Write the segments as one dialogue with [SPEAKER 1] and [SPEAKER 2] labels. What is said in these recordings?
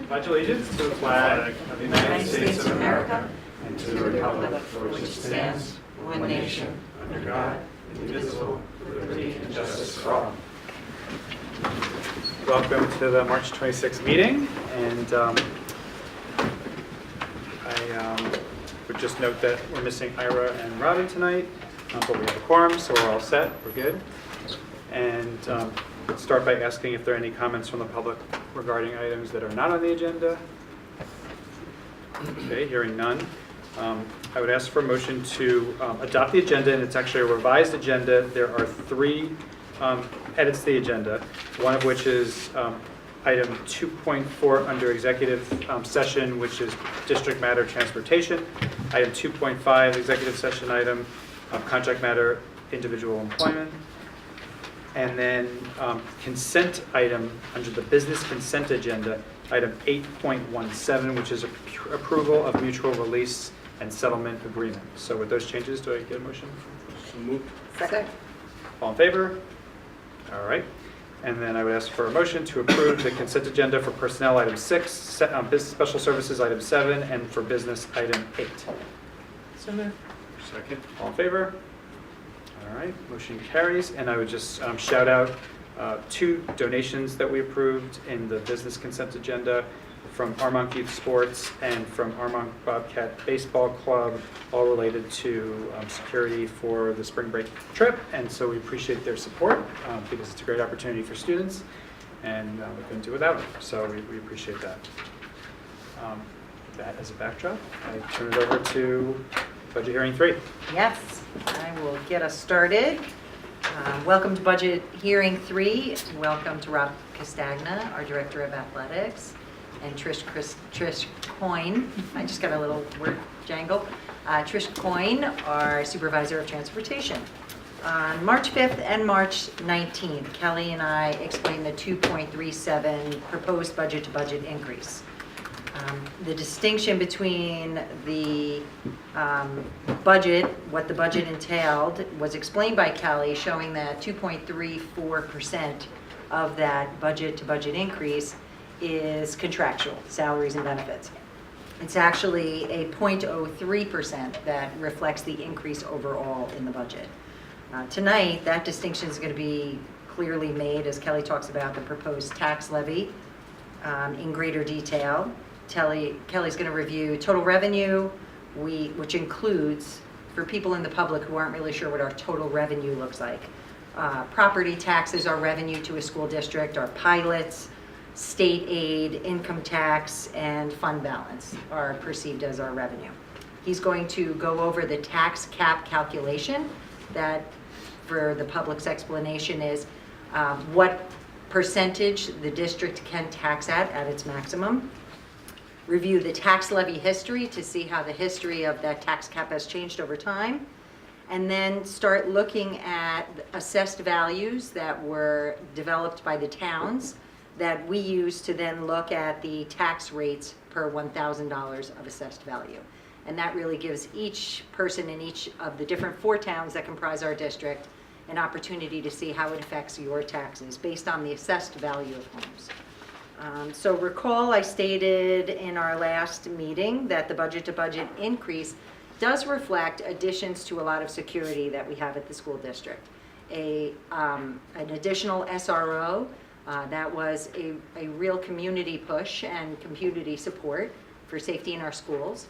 [SPEAKER 1] Pledge allegiance to the flag of the United States of America and to the republic for which it stands, one nation, under God, indivisible, with liberty and justice for all. Welcome to the March 26th meeting, and I would just note that we're missing Ira and Robbie tonight, but we have a quorum, so we're all set, we're good. And let's start by asking if there are any comments from the public regarding items that are not on the agenda. Okay, hearing none. I would ask for a motion to adopt the agenda, and it's actually a revised agenda. There are three edits to the agenda, one of which is item 2.4 under executive session, which is district matter transportation. Item 2.5, executive session item, contract matter, individual employment. And then consent item under the business consent agenda, item 8.17, which is approval of mutual release and settlement agreement. So with those changes, do I get a motion?
[SPEAKER 2] So moved.
[SPEAKER 3] Second.
[SPEAKER 1] All in favor? All right. And then I would ask for a motion to approve the consent agenda for personnel item 6, special services item 7, and for business item 8.
[SPEAKER 3] So moved.
[SPEAKER 2] Second.
[SPEAKER 1] All in favor? All right, motion carries. And I would just shout out two donations that we approved in the business consent agenda from Armonk Youth Sports and from Armonk Bobcat Baseball Club, all related to security for the spring break trip. And so we appreciate their support because it's a great opportunity for students, and we couldn't do without them. So we appreciate that. That as a backdrop, I turn it over to Budget Hearing 3.
[SPEAKER 3] Yes, I will get us started. Welcome to Budget Hearing 3. Welcome to Rob Castagna, our Director of Athletics, and Trish Coyne. I just got a little word jangle. Trish Coyne, our Supervisor of Transportation. On March 5th and March 19th, Kelly and I explained the 2.37 proposed budget-to-budget increase. The distinction between the budget, what the budget entailed, was explained by Kelly, showing that 2.34% of that budget-to-budget increase is contractual, salaries and benefits. It's actually a 0.03% that reflects the increase overall in the budget. Tonight, that distinction is going to be clearly made as Kelly talks about the proposed tax levy in greater detail. Kelly's going to review total revenue, which includes, for people in the public who aren't really sure what our total revenue looks like, property taxes are revenue to a school district, our pilots, state aid, income tax, and fund balance are perceived as our revenue. He's going to go over the tax cap calculation that, for the public's explanation, is what percentage the district can tax at its maximum. Review the tax levy history to see how the history of that tax cap has changed over time, and then start looking at assessed values that were developed by the towns that we use to then look at the tax rates per $1,000 of assessed value. And that really gives each person in each of the different 4 towns that comprise our district an opportunity to see how it affects your taxes based on the assessed value of homes. So recall I stated in our last meeting that the budget-to-budget increase does reflect additions to a lot of security that we have at the school district. An additional SRO, that was a real community push and community support for safety in our schools.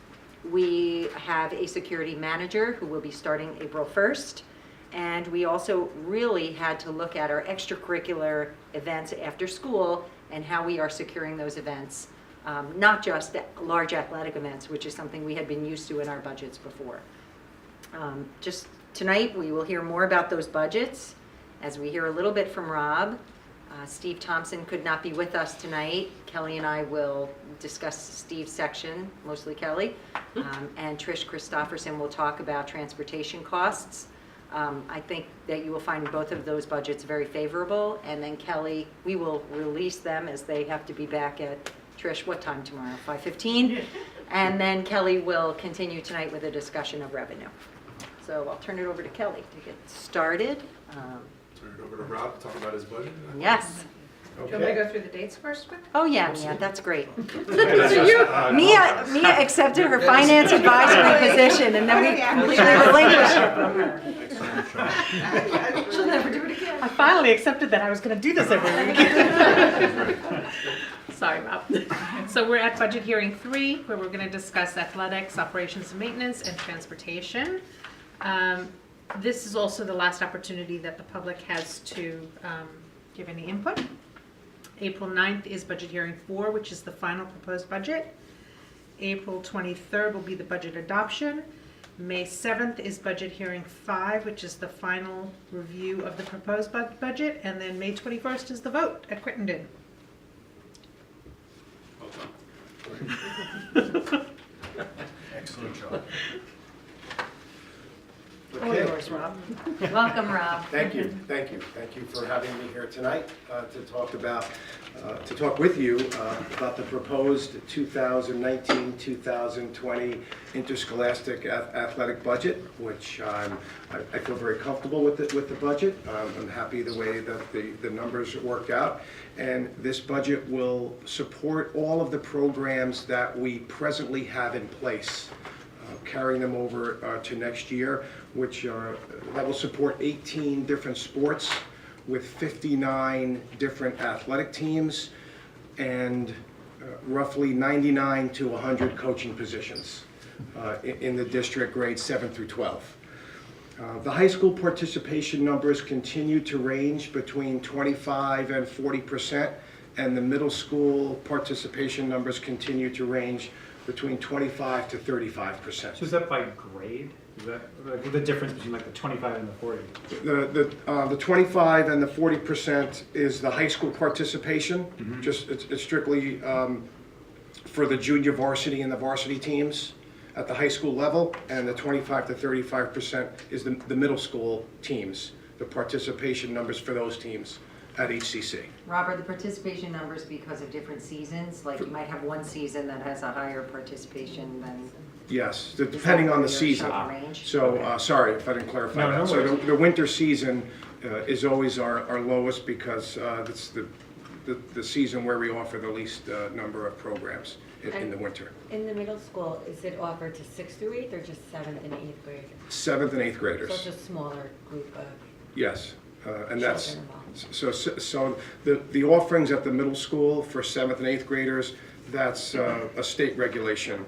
[SPEAKER 3] We have a security manager who will be starting April 1st. And we also really had to look at our extracurricular events after school and how we are securing those events, not just large athletic events, which is something we had been used to in our budgets before. Just tonight, we will hear more about those budgets as we hear a little bit from Rob. Steve Thompson could not be with us tonight. Kelly and I will discuss Steve's section, mostly Kelly, and Trish Christofferson will talk about transportation costs. I think that you will find both of those budgets very favorable, and then Kelly, we will release them as they have to be back at, Trish, what time tomorrow, 5:15? And then Kelly will continue tonight with a discussion of revenue. So I'll turn it over to Kelly to get started.
[SPEAKER 2] Turn it over to Rob to talk about his budget.
[SPEAKER 3] Yes.
[SPEAKER 2] Do you want me to go through the dates first?
[SPEAKER 3] Oh, yeah, that's great.
[SPEAKER 2] So
[SPEAKER 3] Mia accepted her finance advisory position, and then we completely relinquished it from her. She'll never do it again.
[SPEAKER 4] I finally accepted that I was going to do this every week. Sorry, Rob. So we're at budget hearing 3, where we're going to discuss athletics, operations and maintenance, and transportation. This is also the last opportunity that the public has to give any input. April 9th is budget hearing 4, which is the final proposed budget. April 23rd will be the budget adoption. May 7th is budget hearing 5, which is the final review of the proposed budget. And then May 21st is the vote at Crittenden.
[SPEAKER 5] Excellent job.
[SPEAKER 4] All
[SPEAKER 5] Okay.
[SPEAKER 4] yours, Rob.
[SPEAKER 3] Welcome, Rob.
[SPEAKER 5] Thank you for having me here tonight to talk with you about the proposed 2019-2020 interscholastic athletic budget, which I feel very comfortable with the budget. I'm happy the way that the numbers worked out, and this budget will support all of the programs that we presently have in place. Carrying them over to next year, which that will support 18 different sports with 59 different athletic teams and roughly 99 to 100 coaching positions in the district grades 7 through 12. The high school participation numbers continue to range between 25 and 40%, and the middle school participation numbers continue to range between 25 to 35%.
[SPEAKER 1] So is that by grade? Is that like the difference between like the 25 and the 40?
[SPEAKER 5] The 25 and the 40% is the high school participation.
[SPEAKER 1] Mhm.
[SPEAKER 5] Just it's strictly for the junior varsity and the varsity teams at the high school level, and the 25 to 35% is the middle school teams, the participation numbers for those teams at HCC.
[SPEAKER 3] Robert, the participation numbers because of different seasons, like you might have one season that has a higher participation than.
[SPEAKER 5] Yes, depending on the season.
[SPEAKER 3] Range?
[SPEAKER 5] So, sorry if I didn't clarify
[SPEAKER 1] No,
[SPEAKER 5] that.
[SPEAKER 1] no
[SPEAKER 5] So
[SPEAKER 1] worries.
[SPEAKER 5] the winter season is always our lowest because it's the season where we offer the least number of programs in the winter.
[SPEAKER 6] In the middle school, is it offered to 6th through 8th or just 7th and 8th grade?
[SPEAKER 5] 7th and 8th
[SPEAKER 6] So
[SPEAKER 5] graders.
[SPEAKER 6] it's a smaller group of
[SPEAKER 5] Yes, and that's,
[SPEAKER 6] children involved.
[SPEAKER 5] so the offerings at the middle school for 7th and 8th graders, that's a state regulation.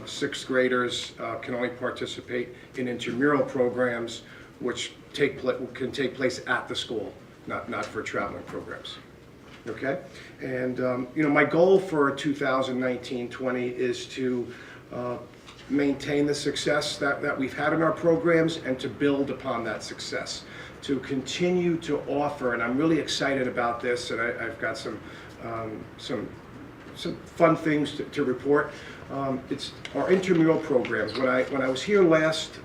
[SPEAKER 5] 6th graders can only participate in intramural programs which can take place at the school, not for traveling programs. Okay? And, my goal for 2019-20 is to maintain the success that we've had in our programs and to build upon that success, to continue to offer, and I'm really excited about this, and I've got some fun things to report. It's our intramural programs. When I was here last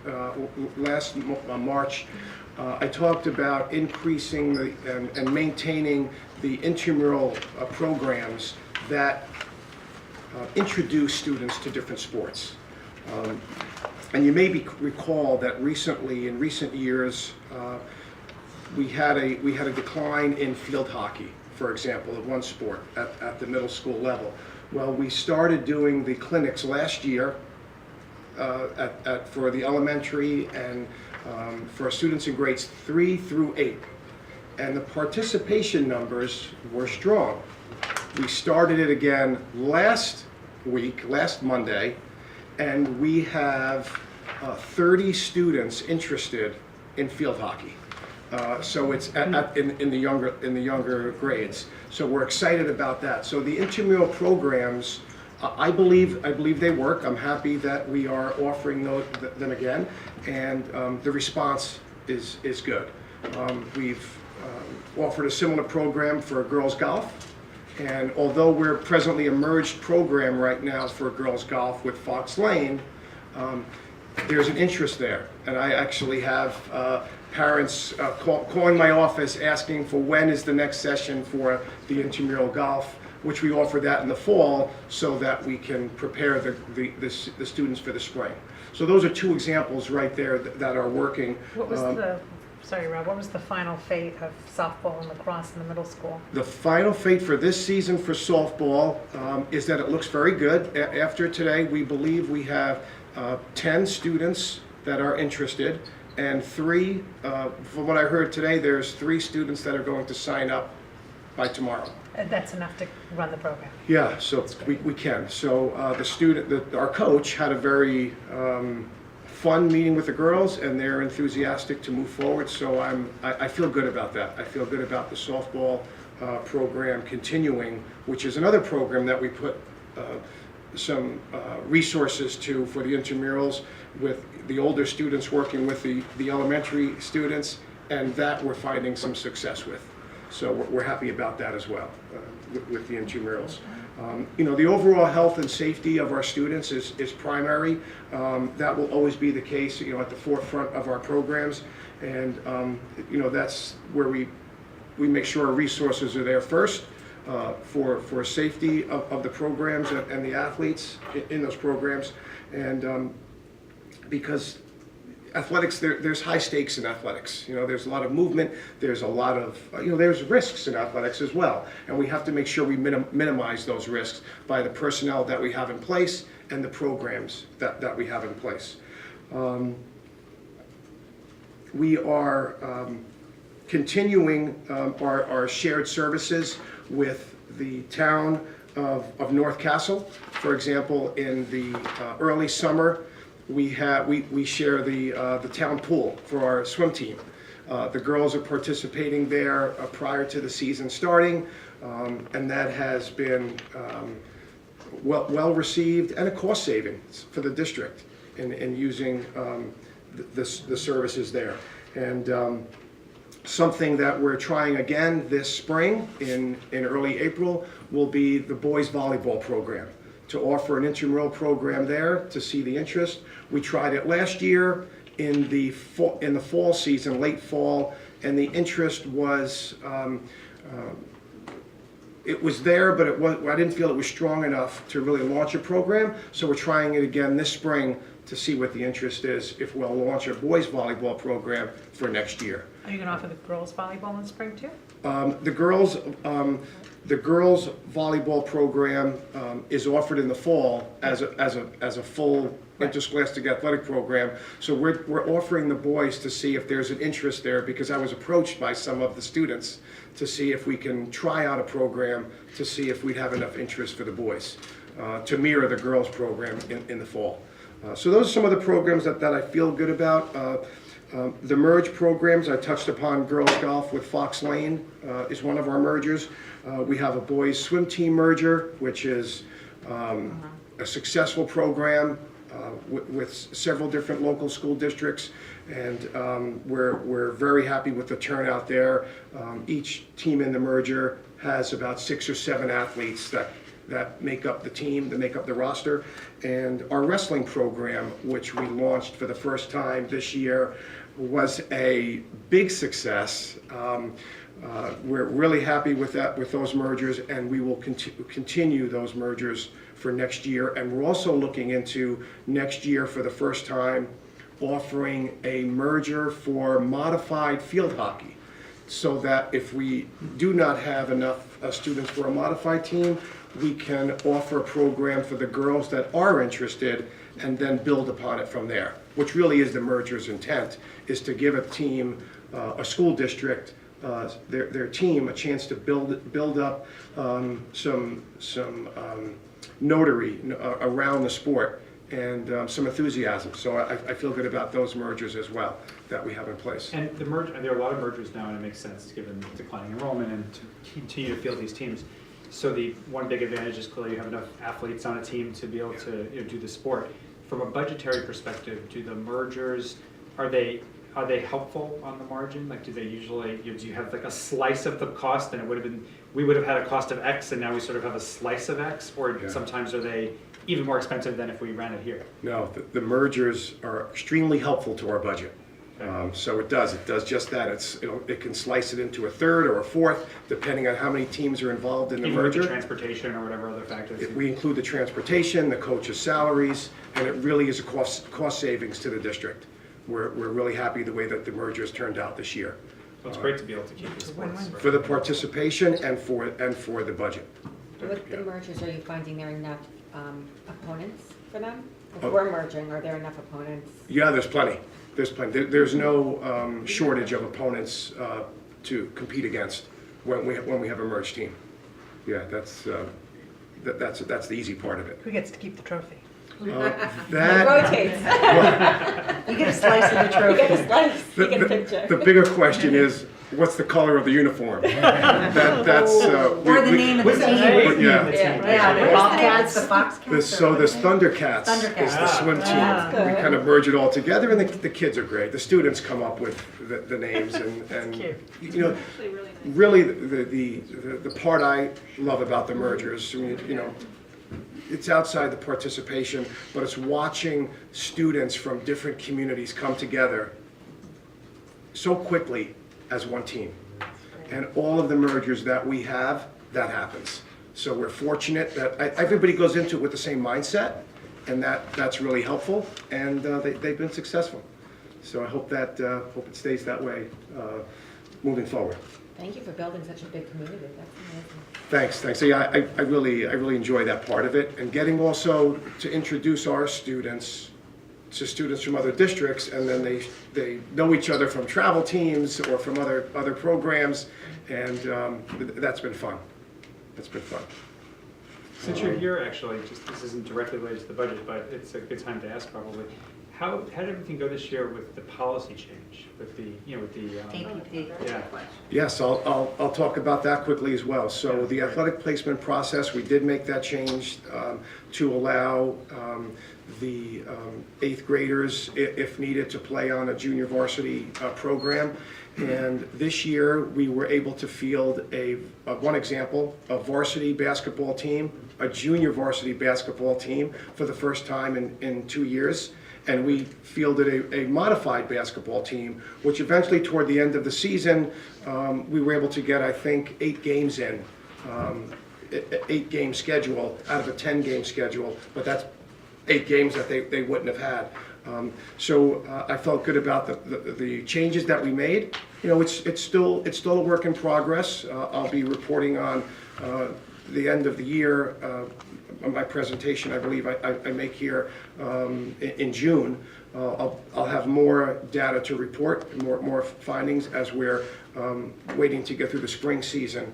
[SPEAKER 5] March, I talked about increasing and maintaining the intramural programs that introduce students to different sports. And you may recall that in recent years, we had a decline in field hockey, for example, of one sport at the middle school level. Well, we started doing the clinics last year for the elementary and for students in grades 3 through 8. And the participation numbers were strong. We started it again last Monday, and we have 30 students interested in field hockey. So it's in the younger grades. So we're excited about that. So the intramural programs, I believe they work. I'm happy that we are offering them again, and the response is good. We've offered a similar program for girls golf, and although we're presently a merged program right now for girls golf with Fox Lane, there's an interest there, and I actually have parents calling my office asking for when is the next session for the intramural golf, which we offer that in the fall so that we can prepare the students for the spring. So those are two examples right there that are working.
[SPEAKER 4] What was the Sorry, Rob, what was the final fate of softball and lacrosse in the middle school?
[SPEAKER 5] The final fate for this season for softball is that it looks very good. After today, we believe we have 10 students that are interested, and from what I heard today, there's 3 students that are going to sign up by tomorrow.
[SPEAKER 4] That's enough to run the program.
[SPEAKER 5] Yeah, so we can. So our coach had a very fun meeting with the girls, and they're enthusiastic to move forward. So I feel good about that. I feel good about the softball program continuing, which is another program that we put some resources to for the intramurals, with the older students working with the elementary students, and that we're finding some success with. So we're happy about that as well with the intramurals. The overall health and safety of our students is primary. That will always be the case, at the forefront of our programs. And, that's where we make sure our resources are there first for safety of the programs and the athletes in those programs. And because athletics, there's high stakes in athletics. There's a lot of movement. There's a lot of, there's risks in athletics as well. And we have to make sure we minimize those risks by the personnel that we have in place and the programs that we have in place. We are continuing our shared services with the town of North Castle. For example, in the early summer, we share the town pool for our swim team. The girls are participating there prior to the season starting, and that has been well received and a cost savings for the district in using the services there. And something that we're trying again this spring in early April will be the boys volleyball program, to offer an intramural program there to see the interest. We tried it last year in the fall season, late fall, and the interest was, it was there, but I didn't feel it was strong enough to really launch a program. So we're trying it again this spring to see what the interest is, if we'll launch a boys volleyball program for next year.
[SPEAKER 4] Are you going to offer the girls volleyball in spring too?
[SPEAKER 5] The girls volleyball program is offered in the fall as a full interscholastic athletic program. So we're offering the boys to see if there's an interest there, because I was approached by some of the students to see if we can try out a program to see if we'd have enough interest for the boys to mirror the girls program in the fall. So those are some of the programs that I feel good about. The merge programs, I touched upon girls golf with Fox Lane is one of our mergers. We have a boys swim team merger, which is a successful program with several different local school districts, and we're very happy with the turnout there. Each team in the merger has about 6 or 7 athletes that make up the team, that make up the roster. And our wrestling program, which we launched for the first time this year, was a big success. We're really happy with those mergers, and we will continue those mergers for next year. And we're also looking into next year for the first time offering a merger for modified field hockey, so that if we do not have enough students for a modified team, we can offer a program for the girls that are interested and then build upon it from there, which really is the merger's intent, is to give a team, a school district, their team a chance to build up some notary around the sport and some enthusiasm. So I feel good about those mergers as well that we have in place.
[SPEAKER 1] And there are a lot of mergers now, and it makes sense given declining enrollment and to continue to field these teams. So the one big advantage is clearly you have enough athletes on a team to be able to do the sport. From a budgetary perspective, do the mergers, are they helpful on the margin? Like, do they usually, do you have like a slice of the cost, and we would have had a cost of X, and now we sort of have a slice of X, or sometimes are they even more expensive than if we ran it here?
[SPEAKER 5] No, the mergers are extremely helpful to our budget. So it does just that. It can slice it into a third or a fourth, depending on how many teams are involved in the
[SPEAKER 1] Even
[SPEAKER 5] merger.
[SPEAKER 1] With the transportation or whatever other factors.
[SPEAKER 5] We include the transportation, the coaches' salaries, and it really is a cost savings to the district we're really happy the way that the mergers turned out this year.
[SPEAKER 1] Well, it's great to be able to keep the sports.
[SPEAKER 5] For the participation and for the budget.
[SPEAKER 6] With the mergers, are you finding there are enough opponents for them? If
[SPEAKER 5] Oh.
[SPEAKER 6] we're merging, are there enough opponents?
[SPEAKER 5] Yeah, there's plenty. There's plenty. There's no shortage of opponents to compete against when we have a merged team. Yeah, that's the easy part of it.
[SPEAKER 4] Who gets to keep the trophy?
[SPEAKER 6] It
[SPEAKER 5] That
[SPEAKER 6] rotates.
[SPEAKER 3] You get a slice of the
[SPEAKER 6] You
[SPEAKER 3] trophy.
[SPEAKER 6] get a slice, you get a picture.
[SPEAKER 5] the bigger question is, what's the color of the uniform? That's
[SPEAKER 3] Or the name of the team.
[SPEAKER 5] Yeah.
[SPEAKER 3] Yeah, the Bobcats, the Foxcats.
[SPEAKER 5] So there's Thundercats is
[SPEAKER 3] Thundercats.
[SPEAKER 5] the swim team.
[SPEAKER 3] That's
[SPEAKER 6] good.
[SPEAKER 5] We kind of merge it all together, and the kids are great. The students come up with the names, and you know, really the part I love about the mergers, I mean, you know, it's outside the participation, but it's watching students from different communities come together so quickly as one team. And all of the mergers that we have, that happens. So we're fortunate that everybody goes into it with the same mindset, and that's really helpful, and they've been successful. So I hope it stays that way moving forward.
[SPEAKER 6] Thank you for building such a big community. That's amazing.
[SPEAKER 5] Thanks. So yeah, I really enjoy that part of it, and getting also to introduce our students to students from other districts, and then they know each other from travel teams or from other programs, and that's been fun. That's been fun.
[SPEAKER 1] Since you're here, actually, just this isn't directly related to the budget, but it's a good time to ask probably. How did everything go this year with the policy change, with the
[SPEAKER 3] APP.
[SPEAKER 1] yeah.
[SPEAKER 5] Yes, I'll talk about that quickly as well. So the athletic placement process, we did make that change to allow the 8th graders, if needed, to play on a junior varsity program. And this year, we were able to field one example, a varsity basketball team, a junior varsity basketball team for the first time in 2 years. And we fielded a modified basketball team, which eventually, toward the end of the season, we were able to get, I think, 8 games in, 8-game schedule out of a 10-game schedule, but that's 8 games that they wouldn't have had. So I felt good about the changes that we made. You know, it's still a work in progress. I'll be reporting on the end of the year. My presentation, I believe I make here in June. I'll have more data to report, more findings as we're waiting to get through the spring season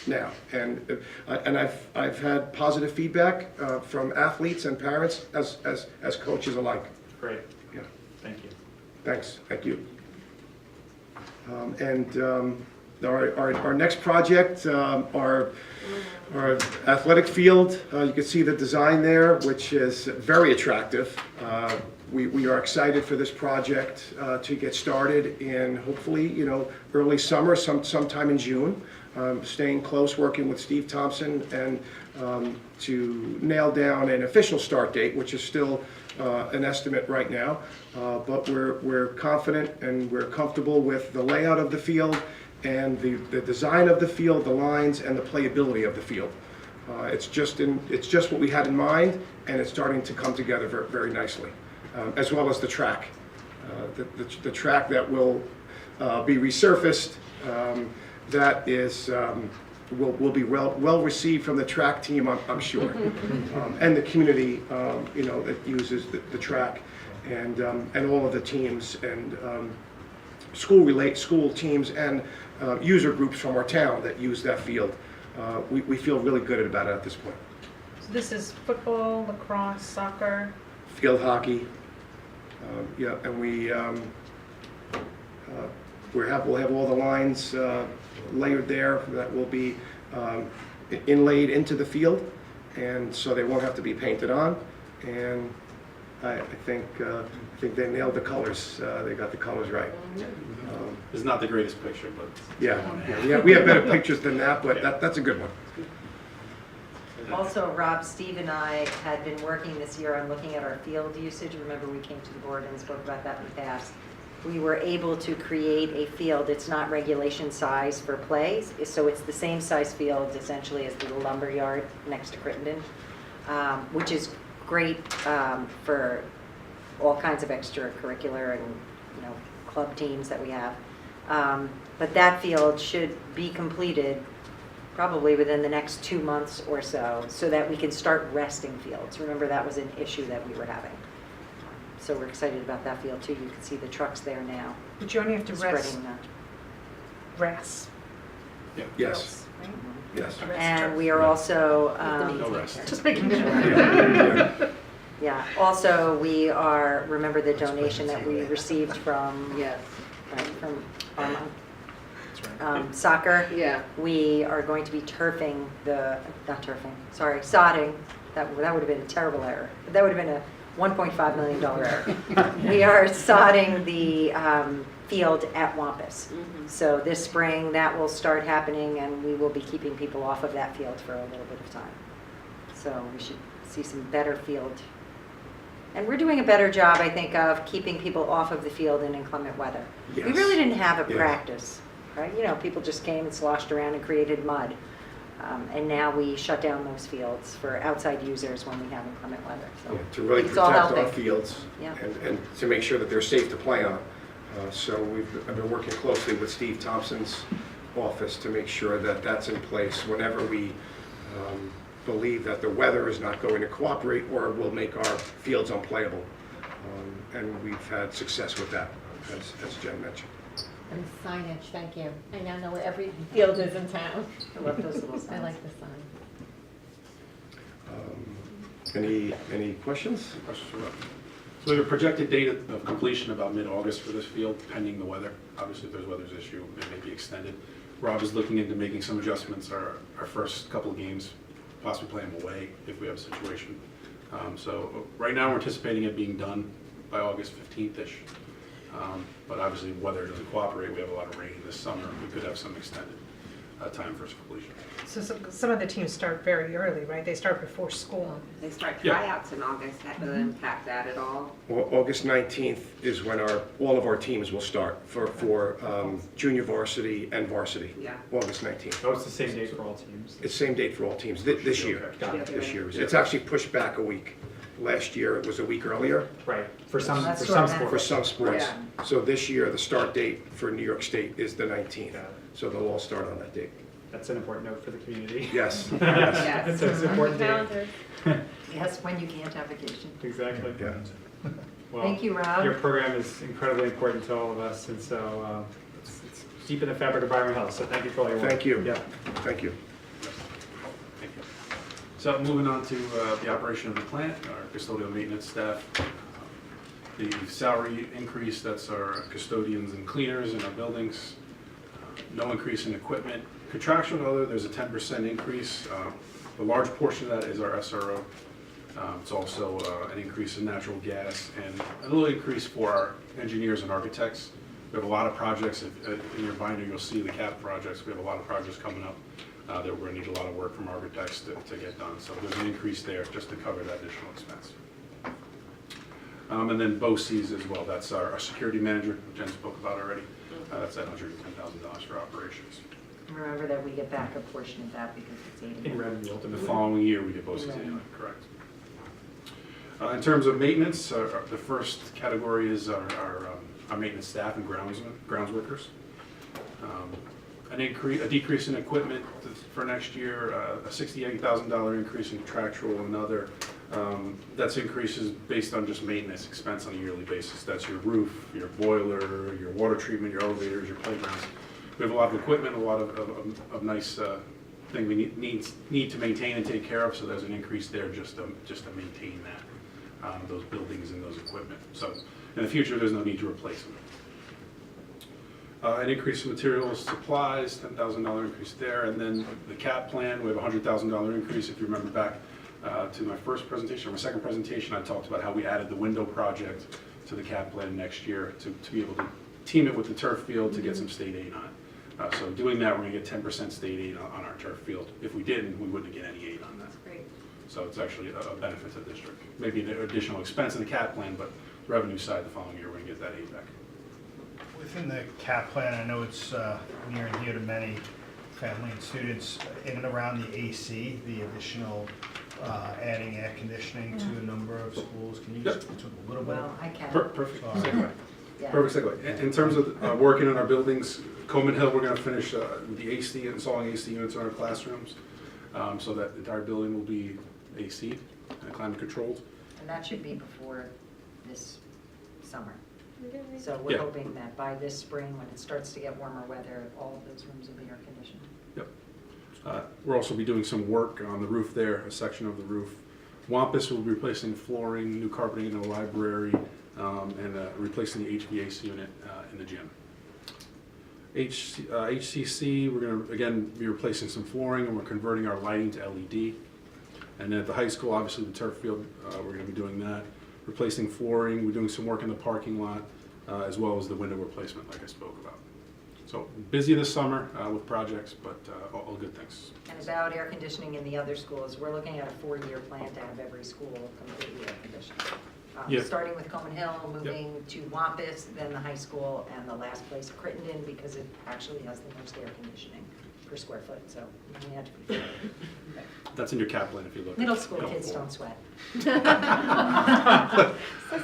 [SPEAKER 5] now. And I've had positive feedback from athletes and parents as coaches alike.
[SPEAKER 1] Great.
[SPEAKER 5] Yeah.
[SPEAKER 1] Thank you.
[SPEAKER 5] Thank you. Our next project, our athletic field, you can see the design there, which is very attractive. We are excited for this project to get started in hopefully, you know, early summer, sometime in June. Staying close, working with Steve Thompson, and to nail down an official start date, which is still an estimate right now. But we're confident and we're comfortable with the layout of the field and the design of the field, the lines, and the playability of the field. It's just what we had in mind, and it's starting to come together very nicely, as well as the track. The track that will be resurfaced, that is will be well received from the track team, I'm sure, and the community, you know, that uses the track, and all of the teams and school teams and user groups from our town that use that field. We feel really good about it at this point.
[SPEAKER 4] So this is football, lacrosse, soccer.
[SPEAKER 5] Field hockey, yeah, and we'll have all the lines layered there that will be inlaid into the field, and so they won't have to be painted on. And I think they nailed the colors. They got the colors right.
[SPEAKER 2] It's not the greatest picture, but
[SPEAKER 5] Yeah. We have better pictures than that, but that's a good one.
[SPEAKER 3] Also, Rob, Steve, and I had been working this year on looking at our field usage. Remember, we came to the board and spoke about that in the past. We were able to create a field. It's not regulation size for plays, so it's the same size field essentially as the lumber yard next to Crittenden, which is great for all kinds of extracurricular and, you know, club teams that we have. But that field should be completed probably within the next 2 months or so that we can start resting fields. Remember, that was an issue that we were having. So we're excited about that field too. You can see the trucks there now.
[SPEAKER 4] But you only have to rest
[SPEAKER 3] Spreading that.
[SPEAKER 4] grass.
[SPEAKER 5] Yes,
[SPEAKER 4] Right?
[SPEAKER 5] yes.
[SPEAKER 3] And we are also,
[SPEAKER 2] No rest.
[SPEAKER 4] Just making sure.
[SPEAKER 3] yeah, also we are, remember the donation that we received from, right, from soccer?
[SPEAKER 7] Yeah.
[SPEAKER 3] We are going to be turfing sodding. That would have been a terrible error. That would have been a $1.5 million error. We are sodding the field at Wampus. So this spring, that will start happening, and we will be keeping people off of that field for a little bit of time. So we should see some better field. And we're doing a better job, I think, of keeping people off of the field in inclement weather. We
[SPEAKER 5] Yes.
[SPEAKER 3] really didn't have a
[SPEAKER 5] Yes.
[SPEAKER 3] practice, right? You know, people just came and sloshed around and created mud. And now we shut down those fields for outside users when we have inclement weather. So
[SPEAKER 5] To really
[SPEAKER 3] it's all
[SPEAKER 5] protect our
[SPEAKER 3] helping.
[SPEAKER 5] fields
[SPEAKER 3] Yeah.
[SPEAKER 5] and to make sure that they're safe to play on. So I've been working closely with Steve Thompson's office to make sure that that's in place whenever we believe that the weather is not going to cooperate or will make our fields unplayable. And we've had success with that, as Jen mentioned.
[SPEAKER 6] And signage, thank you. I now know where every field is in town.
[SPEAKER 3] I love those little
[SPEAKER 6] I
[SPEAKER 3] signs.
[SPEAKER 6] like the sign.
[SPEAKER 5] Any questions?
[SPEAKER 2] Questions for Rob? So we have a projected date of completion about mid-August for this field, pending the weather. Obviously, if there's weather's issue, it may be extended. Rob is looking into making some adjustments. Our first couple of games, possibly playing them away if we have a situation. So right now, we're anticipating it being done by August 15th-ish. But obviously, if weather doesn't cooperate, we have a lot of rain this summer. We could have some extended time for its completion.
[SPEAKER 4] So some of the teams start very early, right? They start before school.
[SPEAKER 7] They start
[SPEAKER 2] Yeah.
[SPEAKER 7] tryouts in August. That doesn't impact that at all.
[SPEAKER 5] Well, August 19th is when all of our teams will start for junior varsity and varsity.
[SPEAKER 7] Yeah.
[SPEAKER 5] August 19th.
[SPEAKER 1] Oh, it's the same date for all teams?
[SPEAKER 5] It's same date for all teams this year.
[SPEAKER 2] Okay.
[SPEAKER 1] Got it.
[SPEAKER 5] This year.
[SPEAKER 2] Yeah.
[SPEAKER 5] It's actually pushed back a week. Last year, it was a week earlier
[SPEAKER 1] Right, for some
[SPEAKER 3] That's
[SPEAKER 1] sports.
[SPEAKER 3] what I meant.
[SPEAKER 5] for some sports.
[SPEAKER 7] Yeah.
[SPEAKER 5] So this year, the start date for New York State is the 19th.
[SPEAKER 1] Got it.
[SPEAKER 5] So they'll all start on that date.
[SPEAKER 1] That's an important note for the community.
[SPEAKER 5] Yes, yes,
[SPEAKER 7] Yes.
[SPEAKER 1] So it's an important date.
[SPEAKER 3] Yes, when you can't have vacation.
[SPEAKER 1] Exactly.
[SPEAKER 5] yeah.
[SPEAKER 1] Well,
[SPEAKER 3] Thank you, Rob.
[SPEAKER 1] Your program is incredibly important to all of us, and so it's deep in the fabric of Byron Health, so thank you for all your work.
[SPEAKER 5] Thank you.
[SPEAKER 1] Yeah.
[SPEAKER 5] Thank you.
[SPEAKER 2] Thank you. So moving on to the operation of the plant, our custodial maintenance staff. The salary increase, that's our custodians and cleaners in our buildings. No increase in equipment. Contractual and other, there's a 10% increase. The large portion of that is our SRO. It's also an increase in natural gas and a little increase for our engineers and architects. We have a lot of projects. In your binder, you'll see the CAP projects. We have a lot of projects coming up that we're going to need a lot of work from architects to get done. So there's an increase there just to cover that additional expense. And then BOCES as well. That's our security manager, Jen spoke about already. That's at $110,000 for operations.
[SPEAKER 3] Remember that we get back a portion of that because it's aided.
[SPEAKER 1] In revenue,
[SPEAKER 2] The
[SPEAKER 1] ultimately.
[SPEAKER 2] following year, we get BOCES annually, correct. In terms of maintenance, the first category is our maintenance staff and grounds workers. A decrease in equipment for next year, a $68,000 increase in contractual and other. That's increases based on just maintenance expense on a yearly basis. That's your roof, your boiler, your water treatment, your elevators, your playgrounds. We have a lot of equipment, a lot of nice thing we need to maintain and take care of, so there's an increase there just to maintain that, those buildings and those equipment. So in the future, there's no need to replace them. An increase in materials, supplies, $10,000 increase there, and then the CAP plan, we have a $100,000 increase. If you remember back to my first presentation, or my second presentation, I talked about how we added the window project to the CAP plan next year to be able to team it with the turf field to get some state aid on it. So doing that, we're going to get 10% state aid on our turf field. If we didn't, we wouldn't get any aid on that.
[SPEAKER 3] Great.
[SPEAKER 2] So it's actually a benefit to the district. Maybe an additional expense in the CAP plan, but revenue side the following year, we're going to get that aid back.
[SPEAKER 8] Within the CAP plan, I know it's near and dear to many family and students in and around the AC, the additional adding air conditioning to a number of schools. Can you just talk a little bit?
[SPEAKER 3] Well, I can.
[SPEAKER 2] Perfect
[SPEAKER 8] Sorry.
[SPEAKER 2] segue.
[SPEAKER 3] Yeah.
[SPEAKER 2] Perfect segue. In terms of working on our buildings, Coleman Hill, we're going to finish the AC, installing AC units in our classrooms, so that the entire building will be AC and climate controlled.
[SPEAKER 3] And that should be before this summer. So we're
[SPEAKER 2] Yeah.
[SPEAKER 3] hoping that by this spring, when it starts to get warmer weather, all of those rooms will be air conditioned.
[SPEAKER 2] Yep. We'll also be doing some work on the roof there, a section of the roof. Wampus will be replacing flooring, new carpeting in the library, and replacing the HVAC unit in the gym. HCC, we're going to, again, be replacing some flooring, and we're converting our lighting to LED. And then at the high school, obviously the turf field, we're going to be doing that. Replacing flooring, we're doing some work in the parking lot, as well as the window replacement, like I spoke about. So busy this summer with projects, but all good things.
[SPEAKER 3] And about air conditioning in the other schools, we're looking at a 4-year plan to have every school completely air conditioned.
[SPEAKER 2] Yeah.
[SPEAKER 3] Starting with Coleman Hill, moving to Wampus, then the high school, and the last place, Crittenden, because it actually has the most air conditioning per square foot, so we had to be fair.
[SPEAKER 2] That's in your cap plan if you look.
[SPEAKER 3] Middle school kids don't sweat.
[SPEAKER 6] Says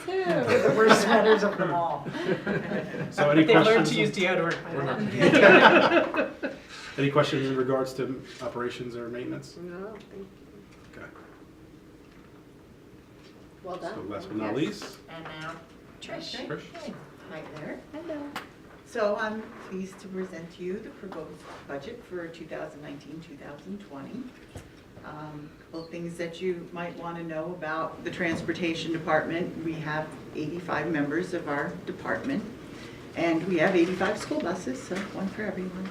[SPEAKER 6] who?
[SPEAKER 3] They're the worst sweaters of them all.
[SPEAKER 2] So any
[SPEAKER 4] They
[SPEAKER 2] questions?
[SPEAKER 4] learned to use deodorant by then.
[SPEAKER 2] Any questions in regards to operations or maintenance?
[SPEAKER 7] No,
[SPEAKER 2] Okay.
[SPEAKER 6] Well
[SPEAKER 2] So
[SPEAKER 6] done.
[SPEAKER 2] last but not
[SPEAKER 6] Yes.
[SPEAKER 2] least,
[SPEAKER 3] And now, Trish.
[SPEAKER 6] Okay.
[SPEAKER 2] Trish.
[SPEAKER 6] Right there.
[SPEAKER 9] Hello. So I'm pleased to present to you the proposed budget for 2019-2020. Couple of things that you might want to know about the transportation department. We have 85 members of our department, and we have 85 school buses, so one for everyone.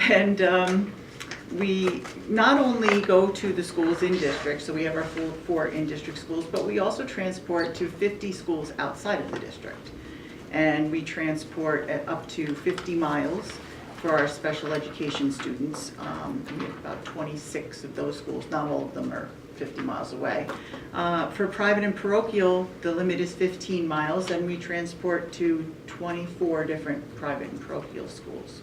[SPEAKER 9] And we not only go to the schools in district, so we have our full 4 in-district schools, but we also transport to 50 schools outside of the district. And we transport at up to 50 miles for our special education students. We have about 26 of those schools, not all of them are 50 miles away. For private and parochial, the limit is 15 miles, and we transport to 24 different private and parochial schools.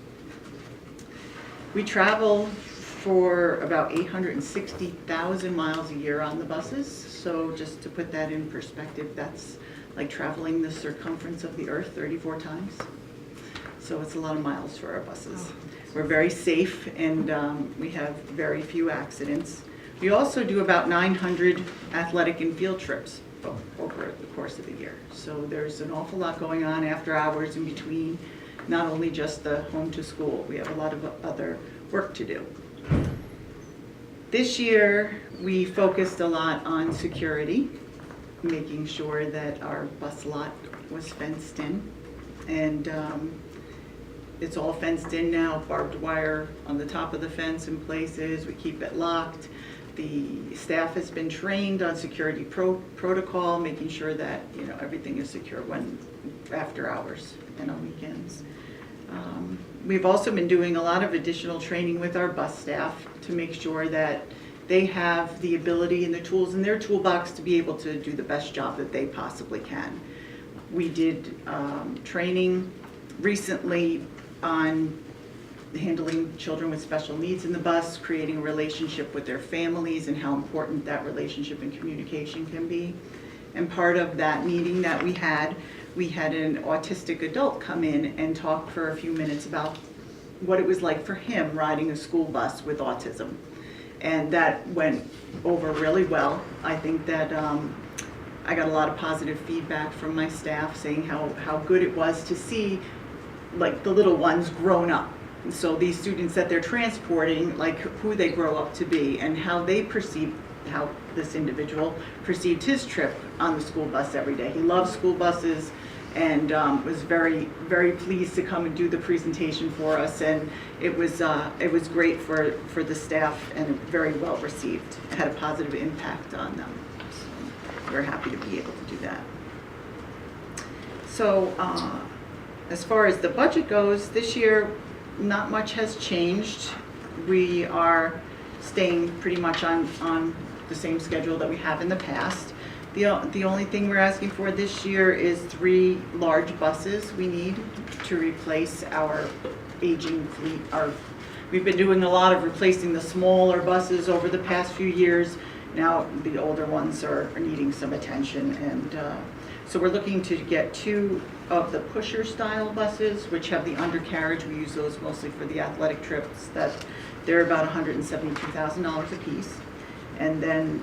[SPEAKER 9] We travel for about 860,000 miles a year on the buses, so just to put that in perspective, that's like traveling the circumference of the earth 34 times. So it's a lot of miles for our buses. We're very safe, and we have very few accidents. We also do about 900 athletic and field trips over the course of the year. So there's an awful lot going on after hours in between, not only just the home to school. We have a lot of other work to do. This year, we focused a lot on security, making sure that our bus lot was fenced in. And it's all fenced in now, barbed wire on the top of the fence in places. We keep it locked. The staff has been trained on security protocol, making sure that everything is secure when after hours and on weekends. We've also been doing a lot of additional training with our bus staff to make sure that they have the ability and the tools in their toolbox to be able to do the best job that they possibly can. We did training recently on handling children with special needs in the bus, creating a relationship with their families and how important that relationship and communication can be. And part of that meeting that we had an autistic adult come in and talk for a few minutes about what it was like for him riding a school bus with autism. And that went over really well. I think that I got a lot of positive feedback from my staff saying how good it was to see like the little ones grown up. And so these students that they're transporting, like who they grow up to be and how they perceive, how this individual perceived his trip on the school bus every day. He loves school buses and was very, very pleased to come and do the presentation for us. And it was great for the staff and very well received. It had a positive impact on them. So we're happy to be able to do that. So as far as the budget goes, this year not much has changed. We are staying pretty much on the same schedule that we have in the past. The only thing we're asking for this year is 3 large buses we need to replace our aging fleet. We've been doing a lot of replacing the smaller buses over the past few years, Now, the older ones are needing some attention, and so we're looking to get 2 of the pusher-style buses, which have the undercarriage. We use those mostly for the athletic trips. They're about $172,000 a piece. And then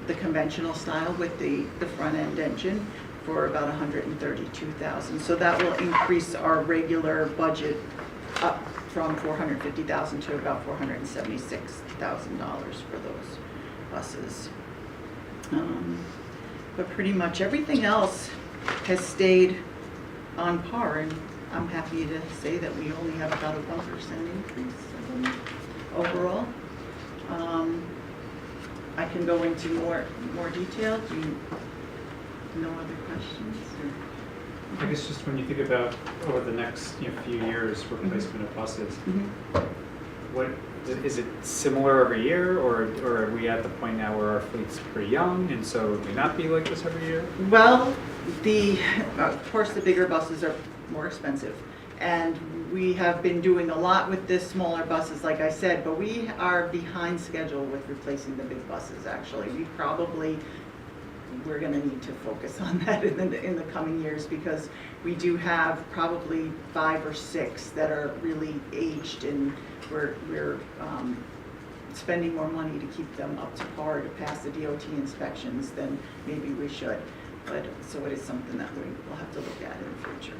[SPEAKER 9] the conventional style with the front-end engine for about $132,000. So that will increase our regular budget up from $450,000 to about $476,000 for those buses. But pretty much everything else has stayed on par, and I'm happy to say that we only have about a 1% increase, I believe, overall. I can go into more detail. Do you, no other questions?
[SPEAKER 1] I guess just when you think about over the next few years replacement of buses, what is it similar every year, or are we at the point now where our fleet's pretty young and so it may not be like this every year?
[SPEAKER 9] Well, of course, the bigger buses are more expensive. And we have been doing a lot with the smaller buses, like I said, but we are behind schedule with replacing the big buses, actually. We're gonna need to focus on that in the coming years, because we do have probably 5 or 6 that are really aged, and we're spending more money to keep them up to par to pass the DOT inspections than maybe we should. But, so it is something that we'll have to look at in the future.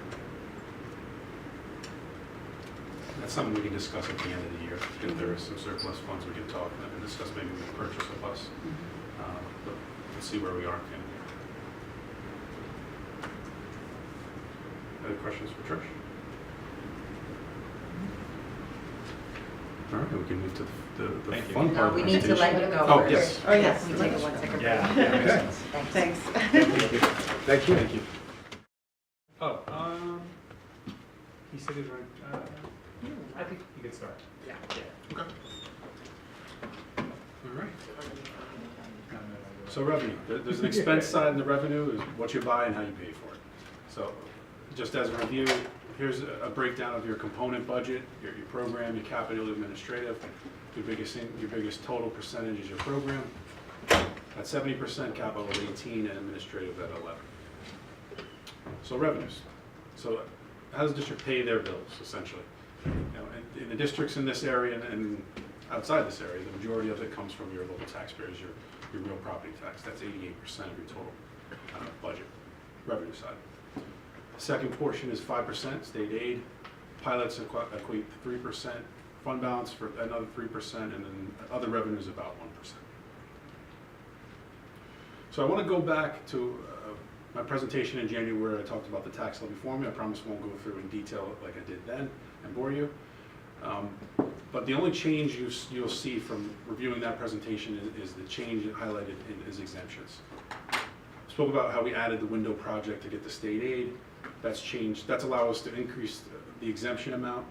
[SPEAKER 2] That's something we can discuss at the end of the year. If there is some surplus funds, we can talk and discuss maybe we purchase a bus. But let's see where we are. Other questions for Trish? All right, we can move to the
[SPEAKER 1] Thank you.
[SPEAKER 2] fun part.
[SPEAKER 3] No, we
[SPEAKER 2] of
[SPEAKER 3] need
[SPEAKER 2] the
[SPEAKER 3] to let you
[SPEAKER 2] presentation.
[SPEAKER 3] go
[SPEAKER 2] Oh,
[SPEAKER 3] first.
[SPEAKER 2] yes.
[SPEAKER 9] Oh, yes.
[SPEAKER 3] We take a 1 second break.
[SPEAKER 1] Yeah, makes sense.
[SPEAKER 3] Thanks.
[SPEAKER 9] Thanks.
[SPEAKER 5] Thank you.
[SPEAKER 2] Thank you.
[SPEAKER 1] Oh, he said he was going. I think you could start.
[SPEAKER 3] Yeah.
[SPEAKER 2] Okay. All right. So revenue, there's an expense side and the revenue is what you buy and how you pay for it. So just as a review, here's a breakdown of your component budget, your program, your capital, administrative. Your biggest total percentage is your program. At 70%, capital at 18, and administrative at 11. So revenues. So how does the district pay their bills, essentially? In the districts in this area and outside this area, the majority of it comes from your local taxpayers, your real property tax. That's 88% of your total budget, revenue side. Second portion is 5% state aid. Pilots equate to 3%. Fund balance for another 3%, and then other revenues about 1%. So I want to go back to my presentation in January where I talked about the tax levy formula. I promise I won't go through in detail like I did then and bore you. But the only change you'll see from reviewing that presentation is the change highlighted is exemptions. Spoke about how we added the window project to get the state aid. That's changed. That's allowed us to increase the exemption amount.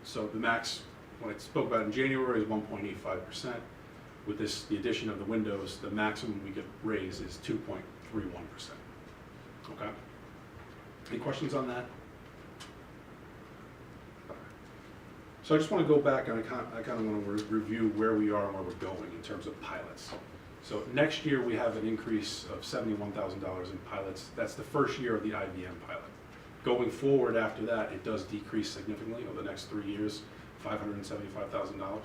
[SPEAKER 2] So the max, when I spoke about in January, is 1.85%. With the addition of the windows, the maximum we could raise is 2.31%. Okay? Any questions on that? So I just want to go back and I kind of want to review where we are and where we're going in terms of pilots. So next year we have an increase of $71,000 in pilots. That's the first year of the IBM pilot. Going forward after that, it does decrease significantly over the next 3 years, $575,000.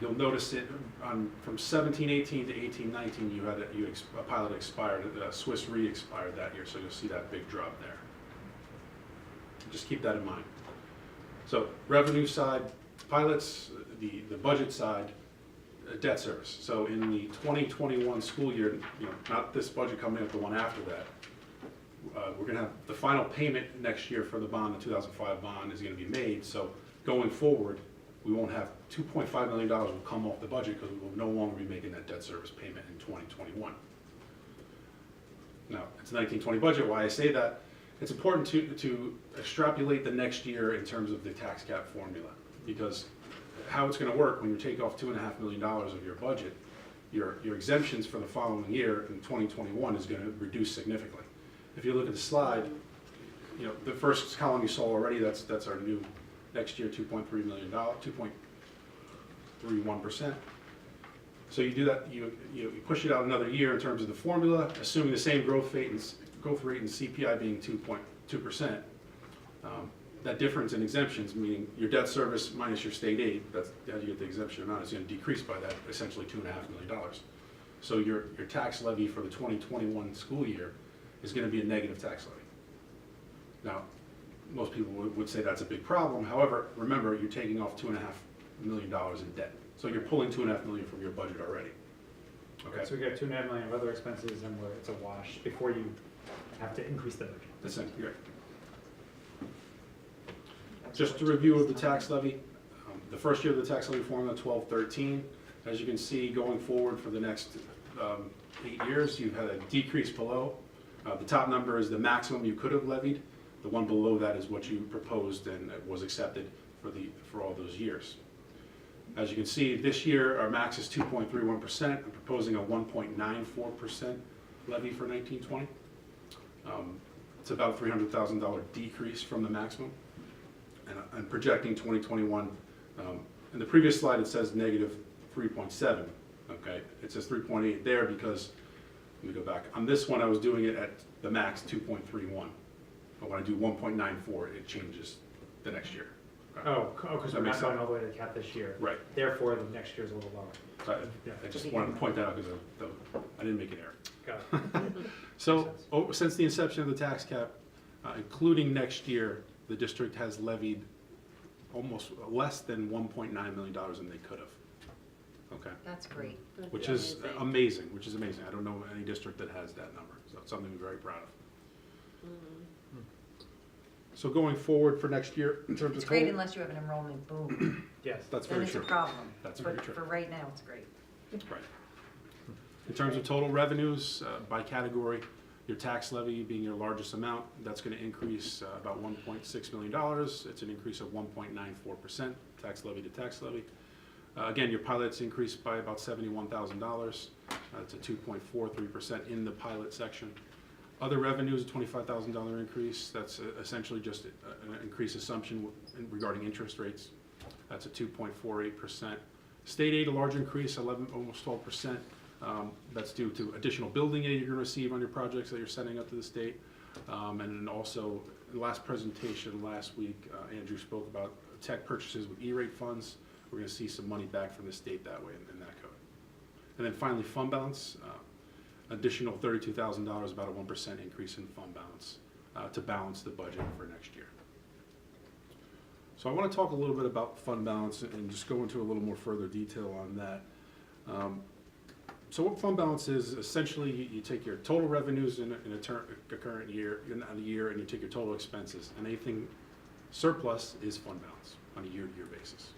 [SPEAKER 2] You'll notice it from 17-18 to 18-19, a pilot expired, Swiss Re expired that year, so you'll see that big drop there. Just keep that in mind. So revenue side, pilots, the budget side, debt service. So in the 2021 school year, not this budget coming up, the one after that, we're going to have the final payment next year for the bond, the 2005 bond is going to be made. So going forward, we won't have $2.5 million will come off the budget because we will no longer be making that debt service payment in 2021. Now, it's a 1920 budget. Why I say that, it's important to extrapolate the next year in terms of the tax cap formula, because how it's going to work when you take off $2.5 million of your budget, your exemptions for the following year in 2021 is going to reduce significantly. If you look at the slide, the first column you saw already, that's our new next year $2.3 million, 2.31%. So you do that, you push it out another year in terms of the formula, assuming the same growth rate and CPI being 2.2%. That difference in exemptions, meaning your debt service minus your state aid, that's how you get the exemption amount, is going to decrease by that, essentially $2.5 million. So your tax levy for the 2021 school year is going to be a negative tax levy. Now, most people would say that's a big problem. However, remember, you're taking off $2.5 million in debt. So you're pulling $2.5 million from your budget already. Okay,
[SPEAKER 1] So we got $2.5 million of other expenses and it's a wash before you have to increase the budget.
[SPEAKER 2] that's it, right. Just a review of the tax levy. The first year of the tax levy formula, 1213. As you can see, going forward for the next 8 years, you've had a decrease below. The top number is the maximum you could have levied. The one below that is what you proposed and it was accepted for all those years. As you can see, this year our max is 2.31%. I'm proposing a 1.94% levy for 1920. It's about a $300,000 decrease from the maximum. And I'm projecting 2021. In the previous slide, it says negative 3.7. Okay, it says 3.8 there because, let me go back. On this one, I was doing it at the max 2.31. But when I do 1.94, it changes the next year. Okay.
[SPEAKER 1] Because
[SPEAKER 2] That
[SPEAKER 1] we're
[SPEAKER 2] makes
[SPEAKER 1] not going
[SPEAKER 2] sense.
[SPEAKER 1] all the way to the cap this year.
[SPEAKER 2] Right.
[SPEAKER 1] Therefore, the next year's a little lower.
[SPEAKER 2] So I just wanted to point that out because I didn't make an error.
[SPEAKER 1] Got it.
[SPEAKER 2] So since the inception of the tax cap, including next year, the district has levied almost less than $1.9 million than they could have. Okay,
[SPEAKER 3] That's great.
[SPEAKER 2] which is amazing. I don't know any district that has that number, so it's something we're very proud of. So going forward for next year, in terms
[SPEAKER 3] It's
[SPEAKER 2] of
[SPEAKER 3] great
[SPEAKER 2] total,
[SPEAKER 3] unless you have an enrollment boom.
[SPEAKER 1] Yes.
[SPEAKER 2] that's
[SPEAKER 3] Then
[SPEAKER 2] very
[SPEAKER 3] it's a
[SPEAKER 2] true.
[SPEAKER 3] problem.
[SPEAKER 2] That's
[SPEAKER 3] But
[SPEAKER 2] very true.
[SPEAKER 3] for right now, it's great.
[SPEAKER 2] Right. In terms of total revenues, by category, your tax levy being your largest amount, that's going to increase about $1.6 million. It's an increase of 1.94%, tax levy to tax levy. Again, your pilots increased by about $71,000. It's a 2.43% in the pilot section. Other revenues, a $25,000 increase. That's essentially just an increased assumption regarding interest rates. That's a 2.48%. State aid, a large increase, almost 12%. That's due to additional building aid you're going to receive on your projects that you're sending up to the state. And then also, in the last presentation last week, Andrew spoke about tech purchases with E-rate funds. We're going to see some money back from the state that way in that code. And then finally, fund balance, additional $32,000, about a 1% increase in fund balance to balance the budget for next year. So I want to talk a little bit about fund balance and just go into a little more further detail on that. So what fund balance is, essentially you take your total revenues in a current year, and you take your total expenses, and anything surplus is fund balance on a year-to-year basis.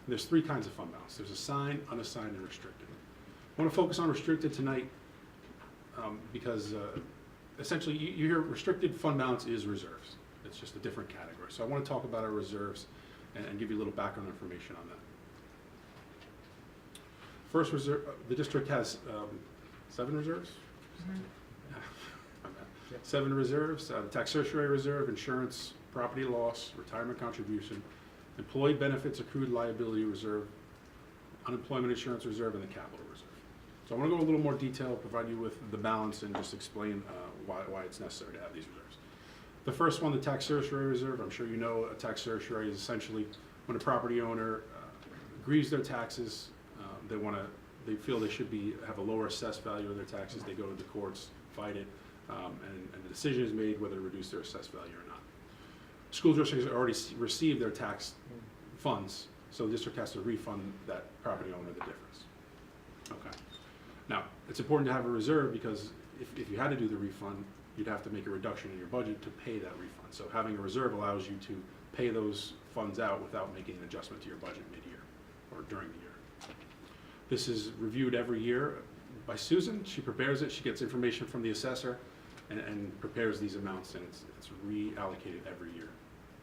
[SPEAKER 2] And there's three kinds of fund balance. There's assigned, unassigned, and restricted. I want to focus on restricted tonight because essentially you hear restricted fund balance is reserves. It's just a different category. So I want to talk about our reserves and give you a little background information on that. First reserve, the district has 7 reserves. Yeah. 7 reserves: tax certiorari reserve, insurance, property loss, retirement contribution, employee benefits accrued liability reserve, unemployment insurance reserve, and the capital reserve. So I want to go a little more detail, provide you with the balance, and just explain why it's necessary to have these reserves. The first one, the tax certiorari reserve. I'm sure you know a tax certiorari is essentially when a property owner agrees their taxes. They feel they should have a lower assessed value of their taxes. They go to the courts, fight it, and the decision is made whether to reduce their assessed value or not. School districts already received their tax funds, so the district has to refund that property owner the difference. Okay. Now, it's important to have a reserve because if you had to do the refund, you'd have to make a reduction in your budget to pay that refund. So having a reserve allows you to pay those funds out without making an adjustment to your budget mid-year or during the year. This is reviewed every year by Susan. She prepares it. She gets information from the assessor and prepares these amounts, and it's reallocated every year,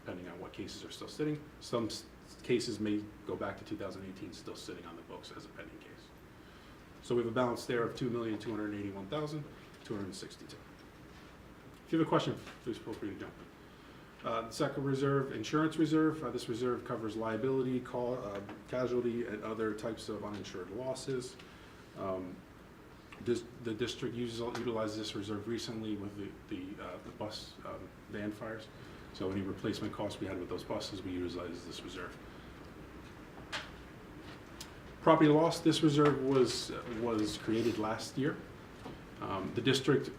[SPEAKER 2] depending on what cases are still sitting. Some cases may go back to 2018, still sitting on the books as a pending case. So we have a balance there of $2,281,262. If you have a question, please feel free to jump in. The second reserve, insurance reserve. This reserve covers liability, casualty, and other types of uninsured losses. The district utilized this reserve recently with the bus van fires. So any replacement costs we had with those buses, we utilized this reserve. Property loss, this reserve was created last year. The district's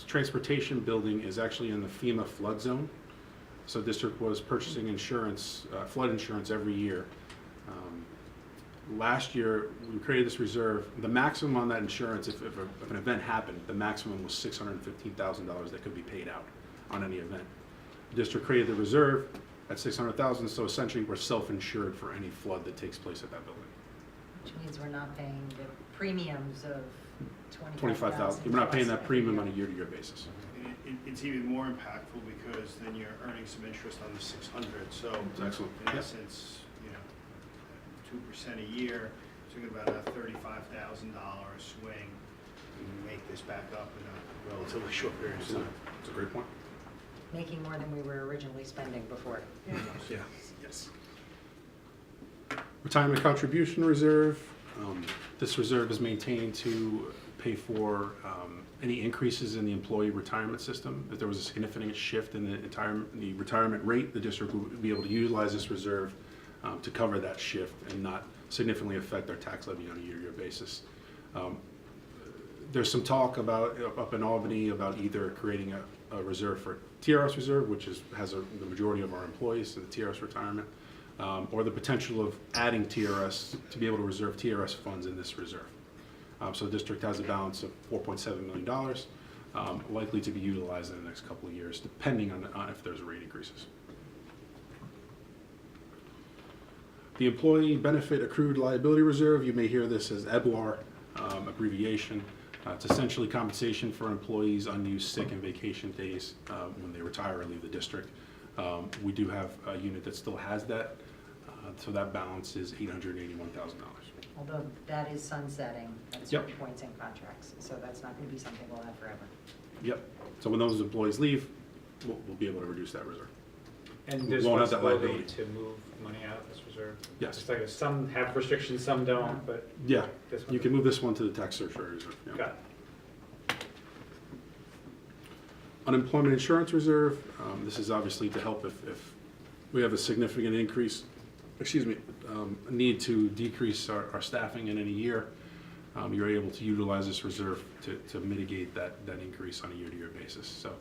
[SPEAKER 2] transportation building is actually in the FEMA flood zone. So district was purchasing insurance, flood insurance every year. Last year, we created this reserve. The maximum on that insurance, if an event happened, the maximum was $615,000 that could be paid out on any event. The district created the reserve at $600,000, so essentially we're self-insured for any flood that takes place at that building.
[SPEAKER 3] Which means we're not paying the premiums of
[SPEAKER 2] $25,000. We're not paying that premium on a year-to-year basis.
[SPEAKER 8] It's even more impactful because then you're earning some interest on the 600. So
[SPEAKER 2] It's excellent.
[SPEAKER 8] in essence, 2% a year, so you're about a $35,000 swing. And make this back up in a relatively short period of time.
[SPEAKER 2] It's a great point.
[SPEAKER 3] Making more than we were originally spending before.
[SPEAKER 2] Yeah. Yes. Retirement contribution reserve. This reserve is maintained to pay for any increases in the employee retirement system. If there was a significant shift in the retirement rate, the district would be able to utilize this reserve to cover that shift and not significantly affect our tax levy on a year-to-year basis. There's some talk about up in Albany about either creating a reserve for TRS reserve, which has the majority of our employees in the TRS retirement, or the potential of adding TRS to be able to reserve TRS funds in this reserve. So the district has a balance of $4.7 million, likely to be utilized in the next couple of years, depending on if there's rate increases. The Employee Benefit Accrued Liability Reserve, you may hear this as EBLAR, abbreviation. It's essentially compensation for employees' unused sick and vacation days when they retire or leave the district. We do have a unit that still has that, so that balance is $881,000.
[SPEAKER 3] Although that is sunsetting at
[SPEAKER 2] Yep.
[SPEAKER 3] certain points in contracts, so that's not going to be something we'll have forever.
[SPEAKER 2] Yep. So when those employees leave, we'll be able to reduce that reserve.
[SPEAKER 1] And there's
[SPEAKER 2] Won't have that
[SPEAKER 1] flexibility
[SPEAKER 2] liability.
[SPEAKER 1] to move money out of this reserve?
[SPEAKER 2] Yes.
[SPEAKER 1] It's like some have restrictions, some don't, but
[SPEAKER 2] Yeah,
[SPEAKER 1] this one.
[SPEAKER 2] you can move this one to the tax surcharge reserve. Yeah.
[SPEAKER 1] Got it.
[SPEAKER 2] Unemployment insurance reserve, this is obviously to help if we have a significant increase, need to decrease our staffing in any year. You're able to utilize this reserve to mitigate that increase on a year-to-year basis. So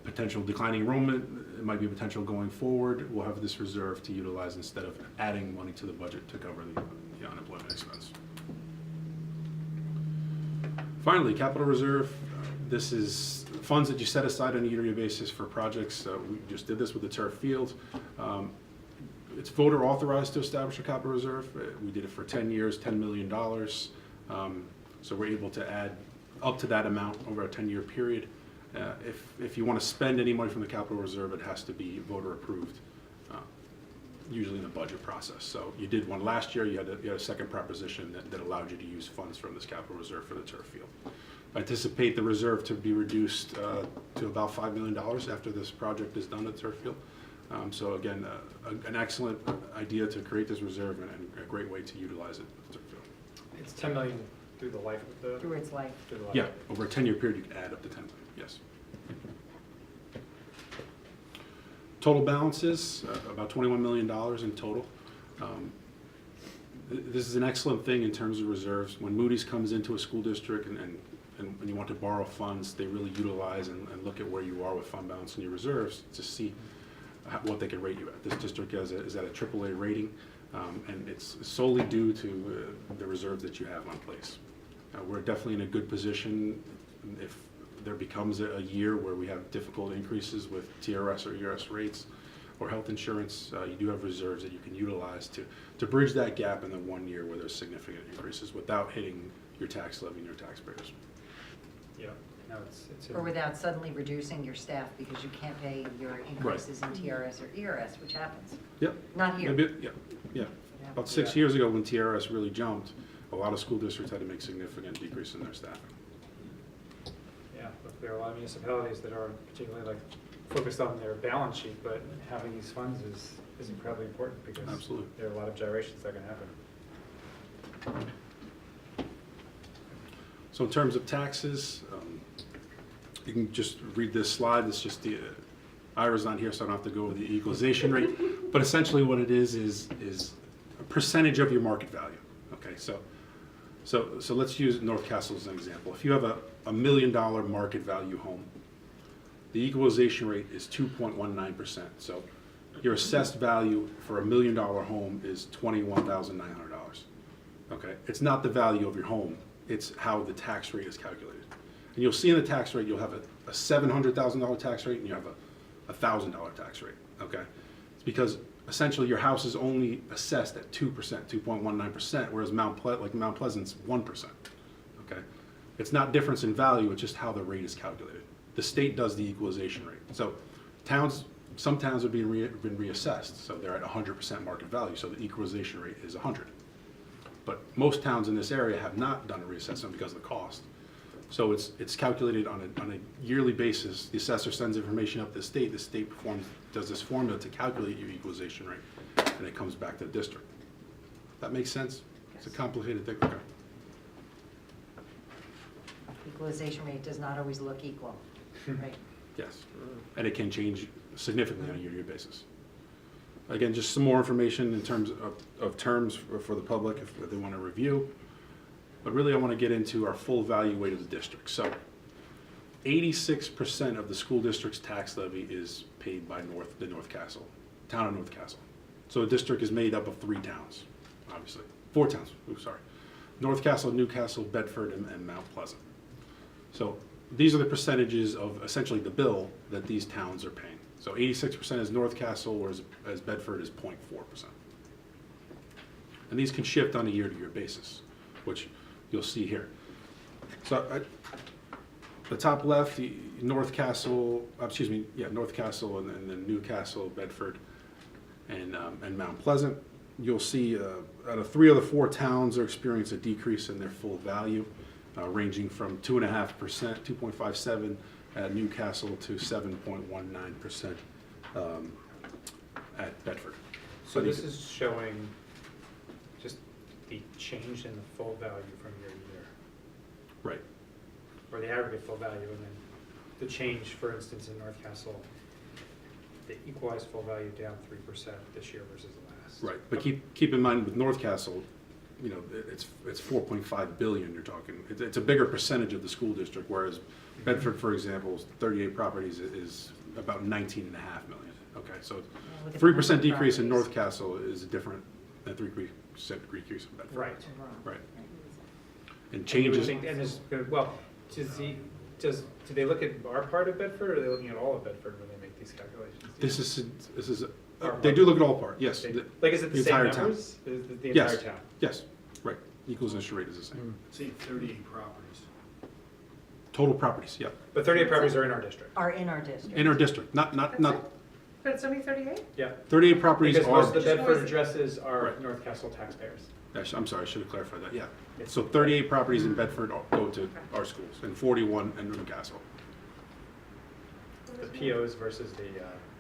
[SPEAKER 2] potential declining enrollment, it might be a potential going forward. We'll have this reserve to utilize instead of adding money to the budget to cover the unemployment expense. Finally, capital reserve. This is funds that you set aside on a year-to-year basis for projects. We just did this with the turf field. It's voter authorized to establish a capital reserve. We did it for 10 years, $10 million. So we're able to add up to that amount over a 10-year period. If you want to spend any money from the capital reserve, it has to be voter approved, usually in the budget process. So you did one last year. You had a second proposition that allowed you to use funds from this capital reserve for the turf field. I anticipate the reserve to be reduced to about $5 million after this project is done at the turf field. So again, an excellent idea to create this reserve and a great way to utilize it at the turf field.
[SPEAKER 1] It's 10 million through the life of the.
[SPEAKER 3] Through its life.
[SPEAKER 1] Through the life.
[SPEAKER 2] Yeah, over a 10-year period, you can add up to 10 million, yes. Total balances, about $21 million in total. This is an excellent thing in terms of reserves. When Moody's comes into a school district and when you want to borrow funds, they really utilize and look at where you are with fund balance and your reserves to see what they can rate you at. This district is at a AAA rating, and it's solely due to the reserves that you have on place. We're definitely in a good position if there becomes a year where we have difficult increases with TRS or ERS rates or health insurance. You do have reserves that you can utilize to bridge that gap in the 1 year where there's significant increases without hitting your tax levy and your taxpayers.
[SPEAKER 1] Yeah, no, it's.
[SPEAKER 3] Or without suddenly reducing your staff because you can't pay your increases in TRS or ERS, which happens.
[SPEAKER 2] Yep.
[SPEAKER 3] Not here.
[SPEAKER 2] Yeah. About 6 years ago when TRS really jumped, a lot of school districts had to make significant decrease in their staffing.
[SPEAKER 1] Yeah, look, there are a lot of municipalities that are particularly focused on their balance sheet, but having these funds is incredibly important because
[SPEAKER 2] Absolutely.
[SPEAKER 1] there are a lot of gyrations that can happen.
[SPEAKER 2] So in terms of taxes, you can just read this slide. It's just the, Ira's not here, so I don't have to go over the equalization rate. But essentially what it is a percentage of your market value. Okay, so let's use North Castle as an example. If you have a $1 million market value home, the equalization rate is 2.19%. So your assessed value for a $1 million home is $21,900. Okay, it's not the value of your home, it's how the tax rate is calculated. And you'll see in the tax rate, you'll have a $700,000 tax rate and you have a $1,000 tax rate. Okay, it's because essentially your house is only assessed at 2%, 2.19%, whereas Mount Pleasant's 1%. Okay, it's not difference in value, it's just how the rate is calculated. The state does the equalization rate. So some towns have been reassessed, so they're at 100% market value, so the equalization rate is 100. But most towns in this area have not done a reassessment because of the cost. So it's calculated on a yearly basis. The assessor sends information up to the state does this formula to calculate your equalization rate, and it comes back to the district. That makes sense? It's a complicated thing. Okay.
[SPEAKER 3] Equalization rate does not always look equal, right?
[SPEAKER 2] Yes, and it can change significantly on a year-to-year basis. Again, just some more information in terms of terms for the public if they want to review. But really I want to get into our full value weight of the district. So 86% of the school district's tax levy is paid by the North Castle, town of North Castle. So the district is made up of 3 towns, obviously. 4 towns, sorry. North Castle, Newcastle, Bedford, and Mount Pleasant. So these are the percentages of essentially the bill that these towns are paying. So 86% is North Castle, whereas Bedford is 0.4%. And these can shift on a year-to-year basis, which you'll see here. So at the top left, North Castle, North Castle, and then Newcastle, Bedford, and Mount Pleasant. You'll see out of 3 of the 4 towns are experiencing a decrease in their full value, ranging from 2.5%, 2.57 at Newcastle to 7.19% at Bedford.
[SPEAKER 1] So this is showing just the change in the full value from year to year,
[SPEAKER 2] Right.
[SPEAKER 1] or the aggregate full value, and then the change, for instance, in North Castle, the equalized full value down 3% this year versus last.
[SPEAKER 2] Right, but keep in mind with North Castle, you know, it's 4.5 billion you're talking. It's a bigger percentage of the school district, whereas Bedford, for example, 38 properties is about 19.5 million. Okay, so
[SPEAKER 3] With the
[SPEAKER 2] 3% decrease in
[SPEAKER 3] properties.
[SPEAKER 2] North Castle is different than 3% decrease in Bedford.
[SPEAKER 1] Right.
[SPEAKER 2] Right. And
[SPEAKER 1] And
[SPEAKER 2] changes.
[SPEAKER 1] you would think- and well, do they look at our part of Bedford, or are they looking at all of Bedford when they make these calculations?
[SPEAKER 2] This is they do look at all part. Yes.
[SPEAKER 1] Like, is it the same
[SPEAKER 2] entire town.
[SPEAKER 1] numbers? Is it the
[SPEAKER 2] Yes.
[SPEAKER 1] entire town?
[SPEAKER 2] Yes. Right. Equalization rate is the same.
[SPEAKER 8] Say 38 properties.
[SPEAKER 2] Total properties. Yeah.
[SPEAKER 1] But 38 properties are in our district.
[SPEAKER 3] Are in our district.
[SPEAKER 2] In our district, not.
[SPEAKER 4] But it's only 38?
[SPEAKER 1] Yeah.
[SPEAKER 2] 38 properties
[SPEAKER 1] Because
[SPEAKER 2] are.
[SPEAKER 1] most of the Bedford addresses are
[SPEAKER 2] Right.
[SPEAKER 1] North Castle taxpayers.
[SPEAKER 2] I'm sorry, I should have clarified that, yeah. So 38 properties in Bedford go to our schools, and 41 in Newcastle.
[SPEAKER 1] The POs versus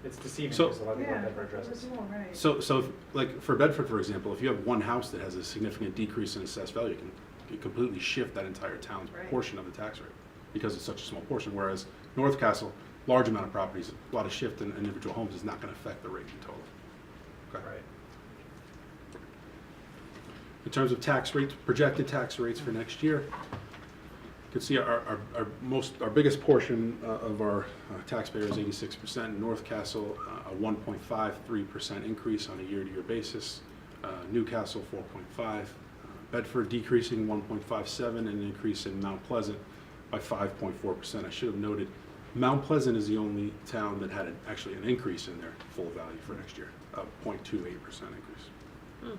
[SPEAKER 1] it's deceiving
[SPEAKER 2] So-
[SPEAKER 1] because a lot of people have Bedford addresses.
[SPEAKER 2] So like for Bedford, for example, if you have one house that has a significant decrease in assessed value, you can completely shift that entire town's
[SPEAKER 4] Right.
[SPEAKER 2] portion of the tax rate, because it's such a small portion, whereas North Castle, large amount of properties, a lot of shift in individual homes is not going to affect the rate in total. Okay.
[SPEAKER 1] Right.
[SPEAKER 2] In terms of tax rates, projected tax rates for next year, you can see our biggest portion of our taxpayers, 86%. In North Castle, a 1.53% increase on a year-to-year basis. Newcastle, 4.5. Bedford decreasing 1.57, and an increase in Mount Pleasant by 5.4%. I should have noted, Mount Pleasant is the only town that had actually an increase in their full value for next year, a 0.28% increase.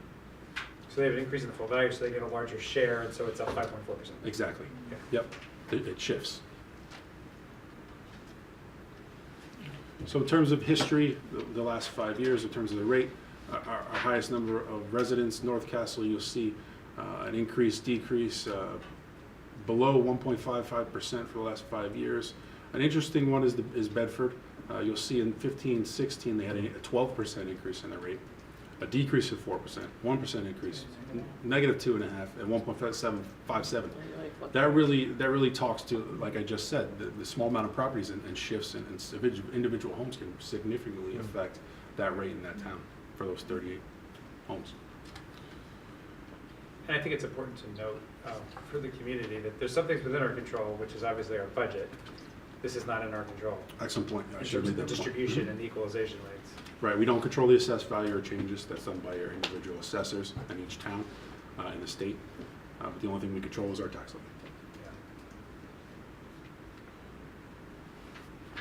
[SPEAKER 1] So they have an increase in the full value, so they get a larger share, and so it's up 5.4%.
[SPEAKER 2] Exactly.
[SPEAKER 1] Okay.
[SPEAKER 2] Yep, it shifts. So in terms of history, the last 5 years, in terms of the rate, our highest number of residents, North Castle, you'll see an increase, decrease below 1.55% for the last 5 years. An interesting one is Bedford. You'll see in 15-16 they had a 12% increase in the rate. a decrease of 4%, 1% increase, negative 2.5%, and 1.757. That really talks to, like I just said, the small amount of properties and shifts in individual homes can significantly affect that rate in that town for those 38 homes.
[SPEAKER 1] And I think it's important to note for the community that there's some things within our control, which is obviously our budget. This is not in our control.
[SPEAKER 2] Excellent point. I
[SPEAKER 1] In
[SPEAKER 2] should
[SPEAKER 1] terms
[SPEAKER 2] read
[SPEAKER 1] of the
[SPEAKER 2] that point.
[SPEAKER 1] distribution and equalization rates.
[SPEAKER 2] Right, we don't control the assessed value or changes. That's done by our individual assessors in each town in the state. But the only thing we control is our tax levy.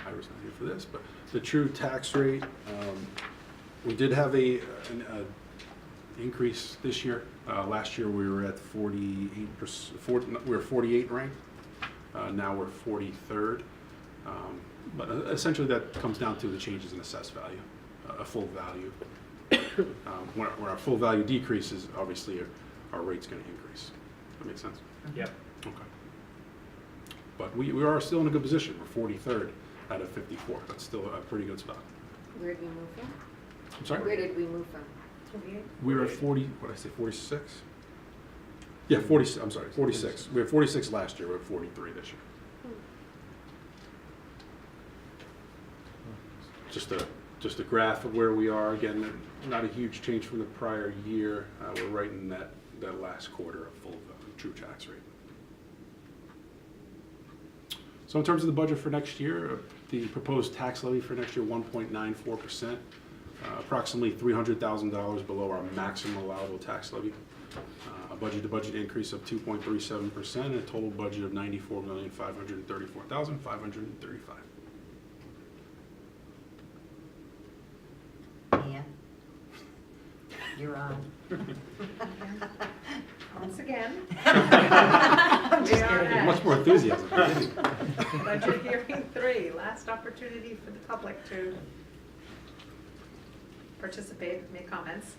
[SPEAKER 2] I was not here for this, but the true tax rate, we did have an increase this year. Last year we were at 48%, we were 48 ranked. Now we're 43rd. But essentially that comes down to the changes in assessed value, a full value. When our full value decreases, obviously our rate's going to increase. That makes sense?
[SPEAKER 1] Yep.
[SPEAKER 2] Okay. But we are still in a good position. We're 43rd out of 54. That's still a pretty good spot.
[SPEAKER 6] Where did we move from?
[SPEAKER 2] I'm sorry?
[SPEAKER 6] Where did we move from?
[SPEAKER 2] We were at 40, what did I say, 46? Yeah, 40, I'm sorry, 46. We were 46 last year, we're at 43 this year. Just a graph of where we are. Again, not a huge change from the prior year. We're right in that last quarter of full true tax rate. So in terms of the budget for next year, the proposed tax levy for next year, 1.94%. Approximately $300,000 below our maximum allowable tax levy. A budget-to-budget increase of 2.37% and a total budget of $94,534,535.
[SPEAKER 3] Ann, you're on.
[SPEAKER 4] Once again.
[SPEAKER 3] I'm just
[SPEAKER 4] We are
[SPEAKER 3] kidding.
[SPEAKER 4] at
[SPEAKER 2] Much more enthusiasm.
[SPEAKER 4] Budget hearing 3, last opportunity for the public to participate, make comments.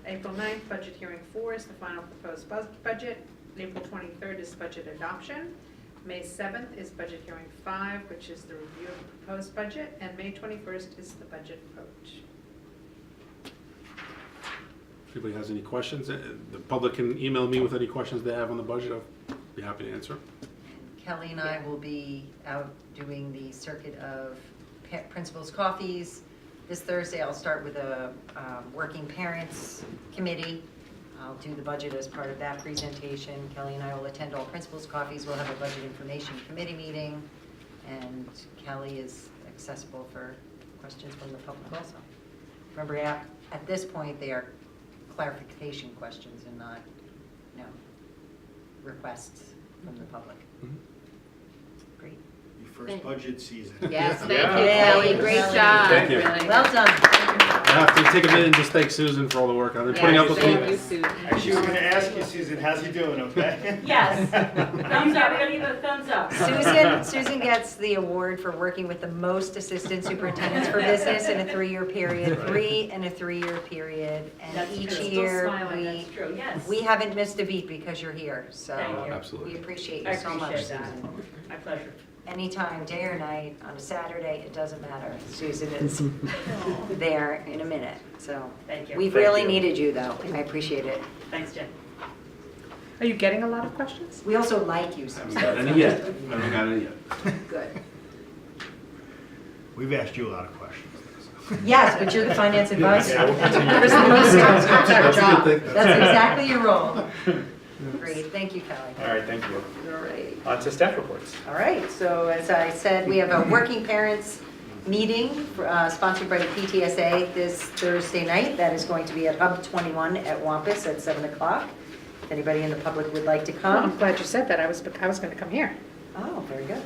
[SPEAKER 4] April 9th, budget hearing 4 is the final proposed budget. April 23rd is budget adoption. May 7th is budget hearing 5, which is the review of the proposed budget. And May 21st is the budget vote.
[SPEAKER 2] If anybody has any questions, the public can email me with any questions they have on the budget. I'll be happy to answer.
[SPEAKER 3] Kelly and I will be out doing the circuit of principals' coffees. This Thursday, I'll start with a working parents committee. I'll do the budget as part of that presentation. Kelly and I will attend all principals' coffees. We'll have a budget information committee meeting. And Kelly is accessible for questions from the public also. Remember, at this point, they are clarification questions and not, requests from the public.
[SPEAKER 2] Mhm.
[SPEAKER 3] Great.
[SPEAKER 8] Your first budget season.
[SPEAKER 6] Yes, thank you,
[SPEAKER 1] Yeah.
[SPEAKER 6] Kelly, great
[SPEAKER 3] Kelly.
[SPEAKER 6] job.
[SPEAKER 2] Thank you.
[SPEAKER 6] Really.
[SPEAKER 3] Well done.
[SPEAKER 2] I have to take a minute and just thank Susan for all the work. I've been putting up with
[SPEAKER 6] Thank
[SPEAKER 2] me.
[SPEAKER 6] you, Susan.
[SPEAKER 8] Actually, we're gonna ask you, Susan, how's he doing, okay?
[SPEAKER 10] Yes. Thumbs up, we're gonna give it a thumbs up.
[SPEAKER 3] Susan gets the award for working with the most assistant superintendents for business in a 3-year period, 3 in a 3-year period. And
[SPEAKER 10] That's
[SPEAKER 3] each
[SPEAKER 10] true. Still
[SPEAKER 3] year,
[SPEAKER 10] smiling, that's true, yes.
[SPEAKER 3] we haven't missed a beat because you're here. So
[SPEAKER 10] Thank you.
[SPEAKER 2] Absolutely.
[SPEAKER 3] we appreciate
[SPEAKER 10] I
[SPEAKER 3] you so much,
[SPEAKER 10] appreciate that.
[SPEAKER 3] Susan.
[SPEAKER 10] My pleasure.
[SPEAKER 3] Anytime, day or night, on a Saturday, it doesn't matter. Susan is there in a minute. So
[SPEAKER 10] Thank you.
[SPEAKER 3] we've
[SPEAKER 1] Thank
[SPEAKER 3] really
[SPEAKER 1] you.
[SPEAKER 3] needed you, though. I appreciate it.
[SPEAKER 10] Thanks, Jen.
[SPEAKER 4] Are you getting a lot of questions?
[SPEAKER 3] We also like you,
[SPEAKER 2] I
[SPEAKER 3] Susan.
[SPEAKER 2] haven't got any yet. I haven't got any yet.
[SPEAKER 3] Good.
[SPEAKER 8] We've asked you a lot of questions.
[SPEAKER 3] Yes, but you're the finance advisor.
[SPEAKER 1] Yeah, we'll continue.
[SPEAKER 3] That's the most- that's our
[SPEAKER 2] That's a
[SPEAKER 3] job.
[SPEAKER 2] good thing.
[SPEAKER 3] That's exactly your role. Great, thank you, Kelly.
[SPEAKER 1] All right, thank you.
[SPEAKER 3] All right.
[SPEAKER 1] On to staff reports.
[SPEAKER 3] All right, so as I said, we have a working parents meeting sponsored by the PTSA this Thursday night. That is going to be at Hub 21 at Wampus at 7 o'clock. If anybody in the public would like to
[SPEAKER 4] Well, I'm
[SPEAKER 3] come.
[SPEAKER 4] glad you said that. I was going to come here.
[SPEAKER 3] Oh, very good.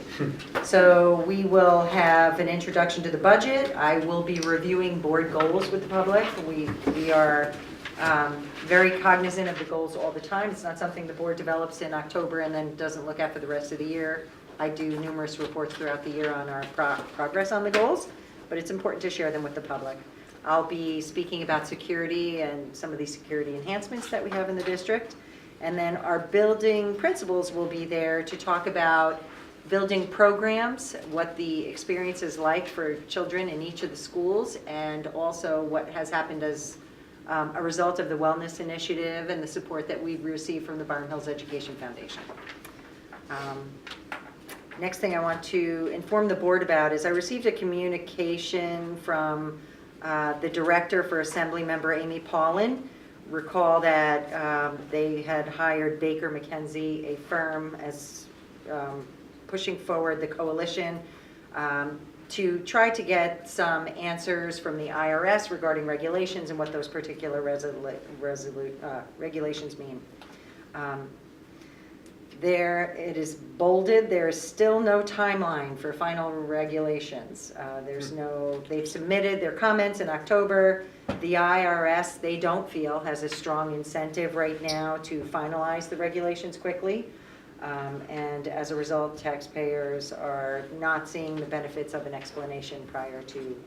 [SPEAKER 3] So we will have an introduction to the budget. I will be reviewing board goals with the public. We are very cognizant of the goals all the time. It's not something the board develops in October and then doesn't look at for the rest of the year. I do numerous reports throughout the year on our progress on the goals, but it's important to share them with the public. I'll be speaking about security and some of these security enhancements that we have in the district. And then our building principals will be there to talk about building programs, what the experience is like for children in each of the schools, and also what has happened as a result of the Wellness Initiative and the support that we've received from the Byram Hills Education Foundation. Next thing I want to inform the board about is I received a communication from the director for Assemblymember Amy Paulin. Recall that they had hired Baker McKenzie, a firm, as pushing forward the coalition to try to get some answers from the IRS regarding regulations and what those particular regulations mean. There, it is bolded, there is still no timeline for final regulations. They've submitted their comments in October. The IRS, they don't feel, has a strong incentive right now to finalize the regulations quickly. And as a result, taxpayers are not seeing the benefits of an explanation prior to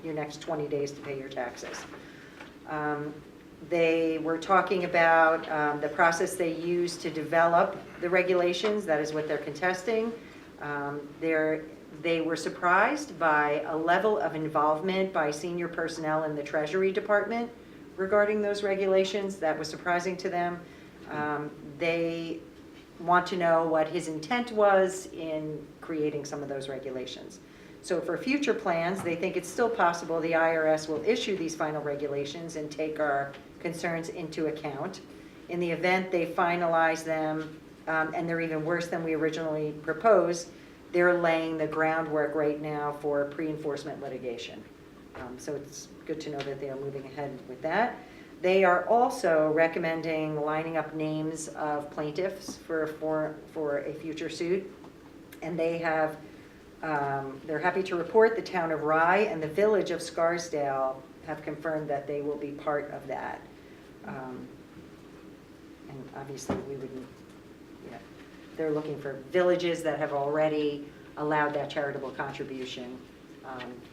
[SPEAKER 3] your next 20 days to pay your taxes. They were talking about the process they use to develop the regulations. That is what they're contesting. They were surprised by a level of involvement by senior personnel in the Treasury Department regarding those regulations. That was surprising to them. They want to know what his intent was in creating some of those regulations. So for future plans, they think it's still possible the IRS will issue these final regulations and take our concerns into account. In the event they finalize them, and they're even worse than we originally proposed, they're laying the groundwork right now for pre-enforcement litigation. So it's good to know that they are moving ahead with that. They are also recommending lining up names of plaintiffs for a future suit, and they have they're happy to report the town of Rye and the village of Scarsdale have confirmed that they will be part of that. And obviously we wouldn't, they're looking for villages that have already allowed that charitable contribution,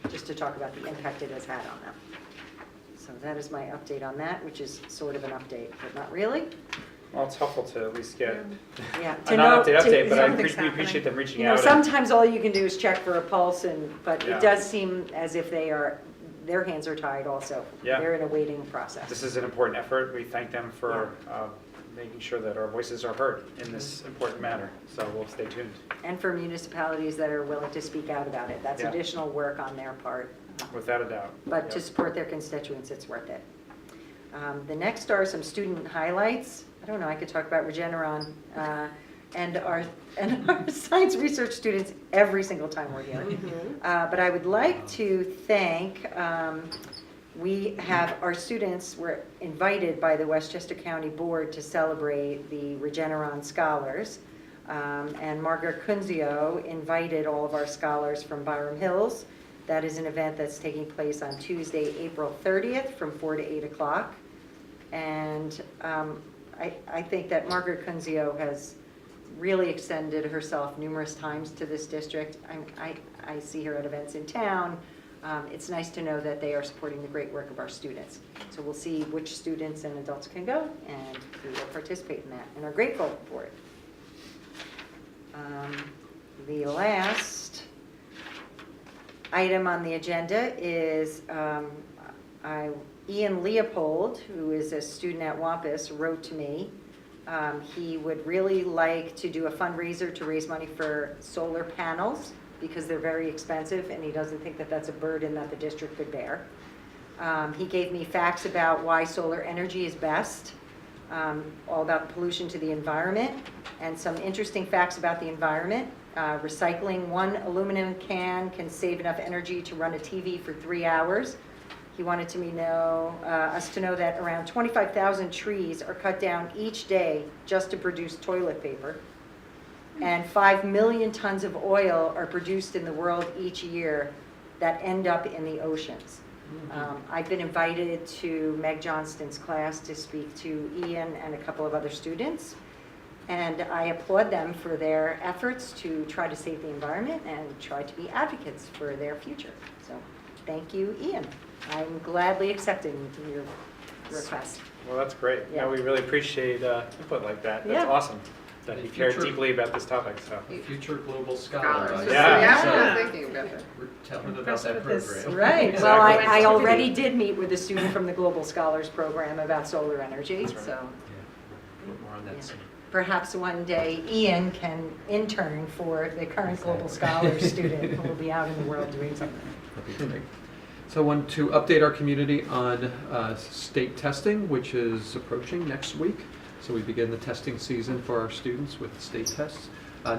[SPEAKER 3] just to talk about the impact it has had on them. So that is my update on that, which is sort of an update, but not really.
[SPEAKER 1] Well, it's helpful to at least get
[SPEAKER 3] Yeah,
[SPEAKER 1] a non-update, but
[SPEAKER 4] something's
[SPEAKER 1] we appreciate them reaching
[SPEAKER 3] You know,
[SPEAKER 1] out.
[SPEAKER 3] sometimes all you can do is check for a pulse, but
[SPEAKER 1] Yeah.
[SPEAKER 3] it does seem as if their hands are tied also.
[SPEAKER 1] Yeah.
[SPEAKER 3] They're in a waiting process.
[SPEAKER 1] This is an important effort. We thank them for making sure that our voices are heard in this important matter. So we'll stay tuned.
[SPEAKER 3] And for municipalities that are willing to speak out about it. That's
[SPEAKER 1] Yeah.
[SPEAKER 3] additional work on their part.
[SPEAKER 1] Without a doubt.
[SPEAKER 3] But to
[SPEAKER 1] Yep.
[SPEAKER 3] support their constituents, it's worth it. The next are some student highlights. I don't know, I could talk about Regeneron and our science research students every single time we're here. But I would like to thank, we have our students were invited by the Westchester County Board to celebrate the Regeneron Scholars. And Margaret Kunzio invited all of our scholars from Byram Hills. That is an event that's taking place on Tuesday, April 30th from 4 to 8 o'clock. And I think that Margaret Kunzio has really extended herself numerous times to this district. I see her at events in town. It's nice to know that they are supporting the great work of our students. So we'll see which students and adults can go, and we will participate in that, and are grateful for it. The last item on the agenda is Ian Leopold, who is a student at Wampus, wrote to me. He would really like to do a fundraiser to raise money for solar panels because they're very expensive, and he doesn't think that that's a burden that the district could bear. He gave me facts about why solar energy is best, all about pollution to the environment, and some interesting facts about the environment. Recycling one aluminum can save enough energy to run a TV for 3 hours. He wanted us to know that around 25,000 trees are cut down each day just to produce toilet paper. And 5 million tons of oil are produced in the world each year that end up in the oceans. I've been invited to Meg Johnston's class to speak to Ian and a couple of other students. And I applaud them for their efforts to try to save the environment and try to be advocates for their future. So thank you, Ian. I'm gladly accepting your request.
[SPEAKER 1] Well, that's great.
[SPEAKER 3] Yeah.
[SPEAKER 1] We really appreciate input like that. That's
[SPEAKER 3] Yeah.
[SPEAKER 1] awesome. that he cared deeply about this topic, so.
[SPEAKER 11] Future global scholar.
[SPEAKER 7] Scholars.
[SPEAKER 1] Yeah.
[SPEAKER 7] I was thinking about that.
[SPEAKER 11] Tell him about
[SPEAKER 4] Impressed
[SPEAKER 11] that
[SPEAKER 4] with this.
[SPEAKER 11] program.
[SPEAKER 3] Right,
[SPEAKER 1] Exactly.
[SPEAKER 3] well, I
[SPEAKER 4] Activity.
[SPEAKER 3] already did meet with a student from the Global Scholars Program about solar energy,
[SPEAKER 1] That's right.
[SPEAKER 3] so
[SPEAKER 11] More on that soon.
[SPEAKER 3] perhaps one day Ian can intern for the current Global Scholars student who will be out in the world doing something.
[SPEAKER 11] That'd be great. So I want to update our community on state testing, which is approaching next week. So we begin the testing season for our students with state tests.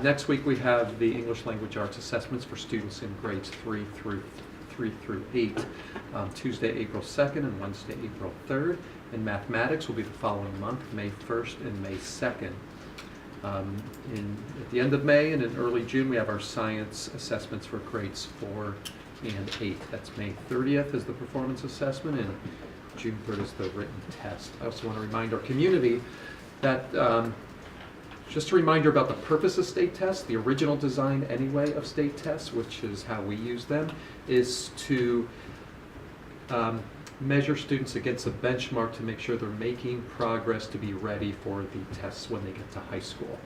[SPEAKER 11] Next week we have the English Language Arts assessments for students in grades 3 through 8, Tuesday, April 2nd and Wednesday, April 3rd. And mathematics will be the following month, May 1st and May 2nd. At the end of May and in early June, we have our science assessments for grades 4 and 8. That's May 30th is the performance assessment, and June 3rd is the written test. I also want to remind our community that, just a reminder about the purpose of state tests, the original design anyway of state tests, which is how we use them, is to measure students against a benchmark to make sure they're making progress to be ready for the tests when they get to high school.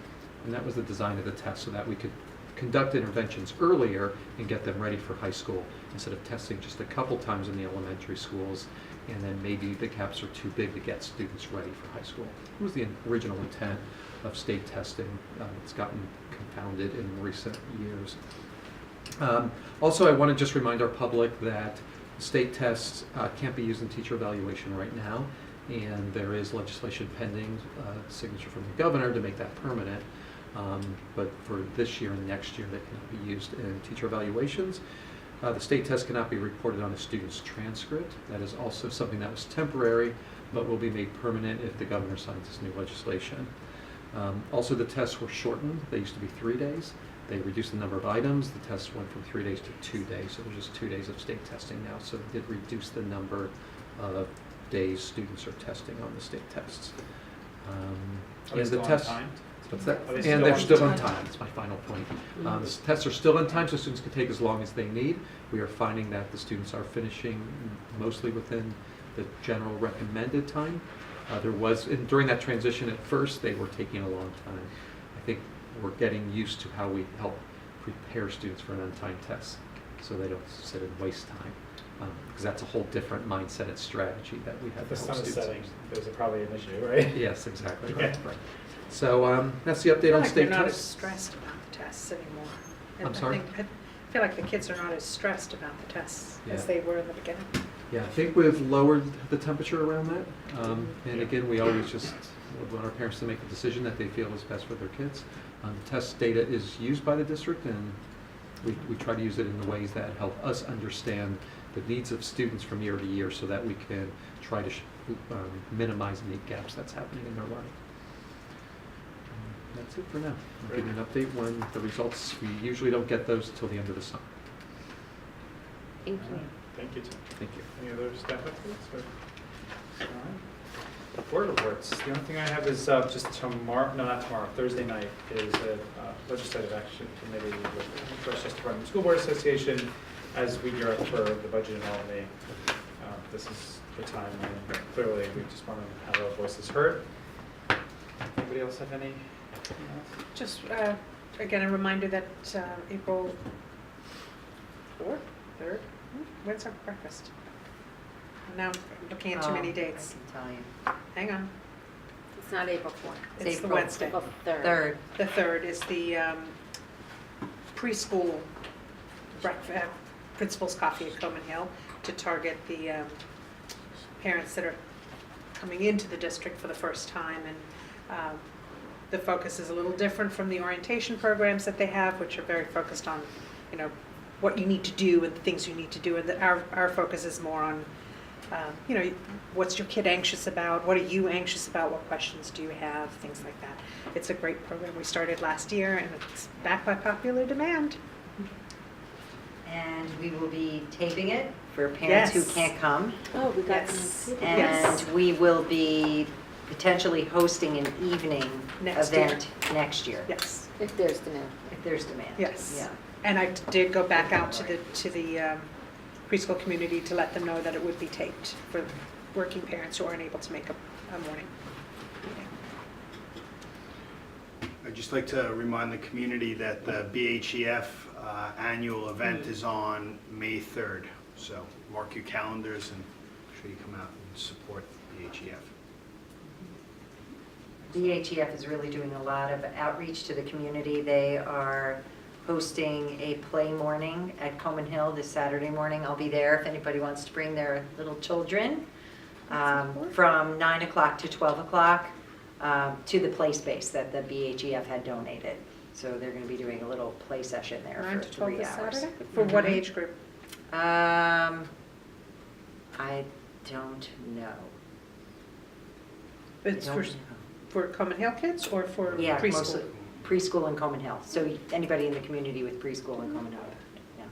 [SPEAKER 11] And that was the design of the test, so that we could conduct interventions earlier and get them ready for high school instead of testing just a couple times in the elementary schools, and then maybe the gaps are too big to get students ready for high school. It was the original intent of state testing. It's gotten confounded in recent years. Also, I want to just remind our public that state tests can't be used in teacher evaluation right now, and there is legislation pending, signature from the governor to make that permanent. But for this year and next year, they cannot be used in teacher evaluations. The state test cannot be reported on a student's transcript. That is also something that was temporary, but will be made permanent if the governor signs this new legislation. Also, the tests were shortened. They used to be 3 days. They reduced the number of items. The test went from 3 days to 2 days, so there's just 2 days of state testing now. So it did reduce the number of days students are testing on the state tests.
[SPEAKER 1] Are they still on time?
[SPEAKER 11] What's that?
[SPEAKER 1] Are they
[SPEAKER 11] And they're
[SPEAKER 1] still
[SPEAKER 11] still
[SPEAKER 1] on
[SPEAKER 11] on time. That's my final point. The tests are still on time, so students can take as long as they need. We are finding that the students are finishing mostly within the general recommended time. During that transition at first, they were taking a long time. I think we're getting used to how we help prepare students for an on-time test so they don't sit and waste time. Because that's a whole different mindset and strategy that we have
[SPEAKER 1] If the
[SPEAKER 11] to
[SPEAKER 1] sun
[SPEAKER 11] help
[SPEAKER 1] is
[SPEAKER 11] students.
[SPEAKER 1] setting, there's probably an issue, right?
[SPEAKER 11] Yes, exactly.
[SPEAKER 1] Yeah.
[SPEAKER 11] Right. So that's the update on state
[SPEAKER 4] They're not as
[SPEAKER 11] tests.
[SPEAKER 4] stressed about the tests anymore.
[SPEAKER 11] I'm sorry?
[SPEAKER 4] I feel like the kids are not as stressed about the tests as
[SPEAKER 11] Yeah.
[SPEAKER 4] they were in the beginning.
[SPEAKER 11] Yeah, I think we've lowered the temperature around that. And again, we always just want our parents to make the decision that they feel is best for their kids. The test data is used by the district, and we try to use it in the ways that help us understand the needs of students from year to year so that we can try to minimize any gaps that's happening in their learning. That's it for now. I'll give you an update when the results, we usually don't get those until the end of the summer.
[SPEAKER 6] Thank you.
[SPEAKER 1] Thank you, Tim.
[SPEAKER 11] Thank you.
[SPEAKER 1] Any other staff updates? All right. Board reports. The only thing I have is just tomorrow, no, not tomorrow, Thursday night is a legislative action committee with Westchester Department School Board Association as we gear up for the budget and all the, this is the time when clearly we just want to have our voices heard. Anybody else have any?
[SPEAKER 4] Just, again, a reminder that April 4th, 3rd, when's our breakfast? Now I'm looking at too many dates.
[SPEAKER 3] I can tell you.
[SPEAKER 4] Hang on.
[SPEAKER 6] It's not April 4th.
[SPEAKER 4] It's the
[SPEAKER 3] April
[SPEAKER 4] Wednesday.
[SPEAKER 6] April 3rd.
[SPEAKER 3] Third.
[SPEAKER 4] The 3rd is the preschool principal's coffee at Coman Hill to target the parents that are coming into the district for the first time. And the focus is a little different from the orientation programs that they have, which are very focused on, what you need to do and the things you need to do. And our focus is more on, what's your kid anxious about? What are you anxious about? What questions do you have? Things like that. It's a great program we started last year, and it's back by popular demand.
[SPEAKER 3] And we will be taping it for parents who
[SPEAKER 4] Yes.
[SPEAKER 3] can't come.
[SPEAKER 6] Oh, we got
[SPEAKER 4] Yes.
[SPEAKER 6] some.
[SPEAKER 3] And
[SPEAKER 4] Yes.
[SPEAKER 3] we will be potentially hosting an evening
[SPEAKER 4] Next year.
[SPEAKER 3] event next year,
[SPEAKER 4] Yes,
[SPEAKER 6] If there's demand.
[SPEAKER 3] if there's demand.
[SPEAKER 4] yes.
[SPEAKER 3] Yeah.
[SPEAKER 4] And I did go back out to the preschool community to let them know that it would be taped for working parents who aren't able to make a morning meeting.
[SPEAKER 8] I'd just like to remind the community that the BHEF annual event is on May 3rd. So mark your calendars and make sure you come out and support BHEF.
[SPEAKER 3] BHEF is really doing a lot of outreach to the community. They are hosting a play morning at Coman Hill this Saturday morning. I'll be there if anybody wants to bring their little children, from 9 o'clock to 12 o'clock to the play space that the BHEF had donated. So they're going to be doing a little play session there
[SPEAKER 4] 9
[SPEAKER 3] for
[SPEAKER 4] to 12
[SPEAKER 3] 3
[SPEAKER 4] this
[SPEAKER 3] hours.
[SPEAKER 4] Saturday? For what
[SPEAKER 3] Mhm.
[SPEAKER 4] age group?
[SPEAKER 3] I don't know.
[SPEAKER 4] It's
[SPEAKER 3] I
[SPEAKER 4] for,
[SPEAKER 3] don't know.
[SPEAKER 4] for Common Hill kids or for
[SPEAKER 3] Yeah,
[SPEAKER 4] preschool?
[SPEAKER 3] mostly preschool and Coman Hill. So anybody in the community with preschool and Coman Hill. Yeah.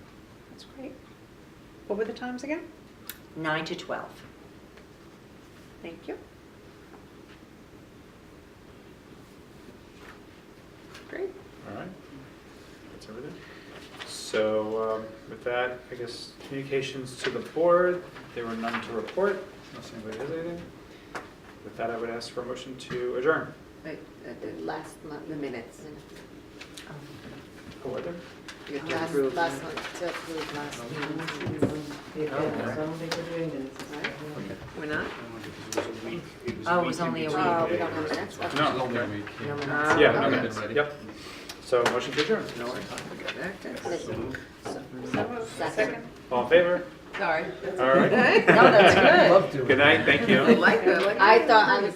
[SPEAKER 4] That's great. What were the times again?
[SPEAKER 3] 9 to 12.
[SPEAKER 4] Thank you. Great.
[SPEAKER 1] All right. That's everything. So with that, I guess communications to the board, there were none to report, unless anybody has anything. With that, I would ask for a motion to adjourn.
[SPEAKER 7] Wait, the last month, the minutes.
[SPEAKER 1] Oh, were there?
[SPEAKER 7] You have to approve. Last month, to approve last month. We're not?
[SPEAKER 3] Oh, it was only a week.
[SPEAKER 7] Oh, we don't have minutes? Okay.
[SPEAKER 11] This is only a week.
[SPEAKER 3] No minutes.
[SPEAKER 1] Yeah,
[SPEAKER 11] Haven't
[SPEAKER 1] no
[SPEAKER 11] been
[SPEAKER 1] minutes.
[SPEAKER 11] ready.
[SPEAKER 1] Yep. So motion to adjourn. No worries.
[SPEAKER 7] Second.
[SPEAKER 1] All in favor?
[SPEAKER 7] Sorry.
[SPEAKER 1] All right.
[SPEAKER 3] No, that's good.
[SPEAKER 11] Love to.
[SPEAKER 1] Good night, thank you.
[SPEAKER 7] I thought I was.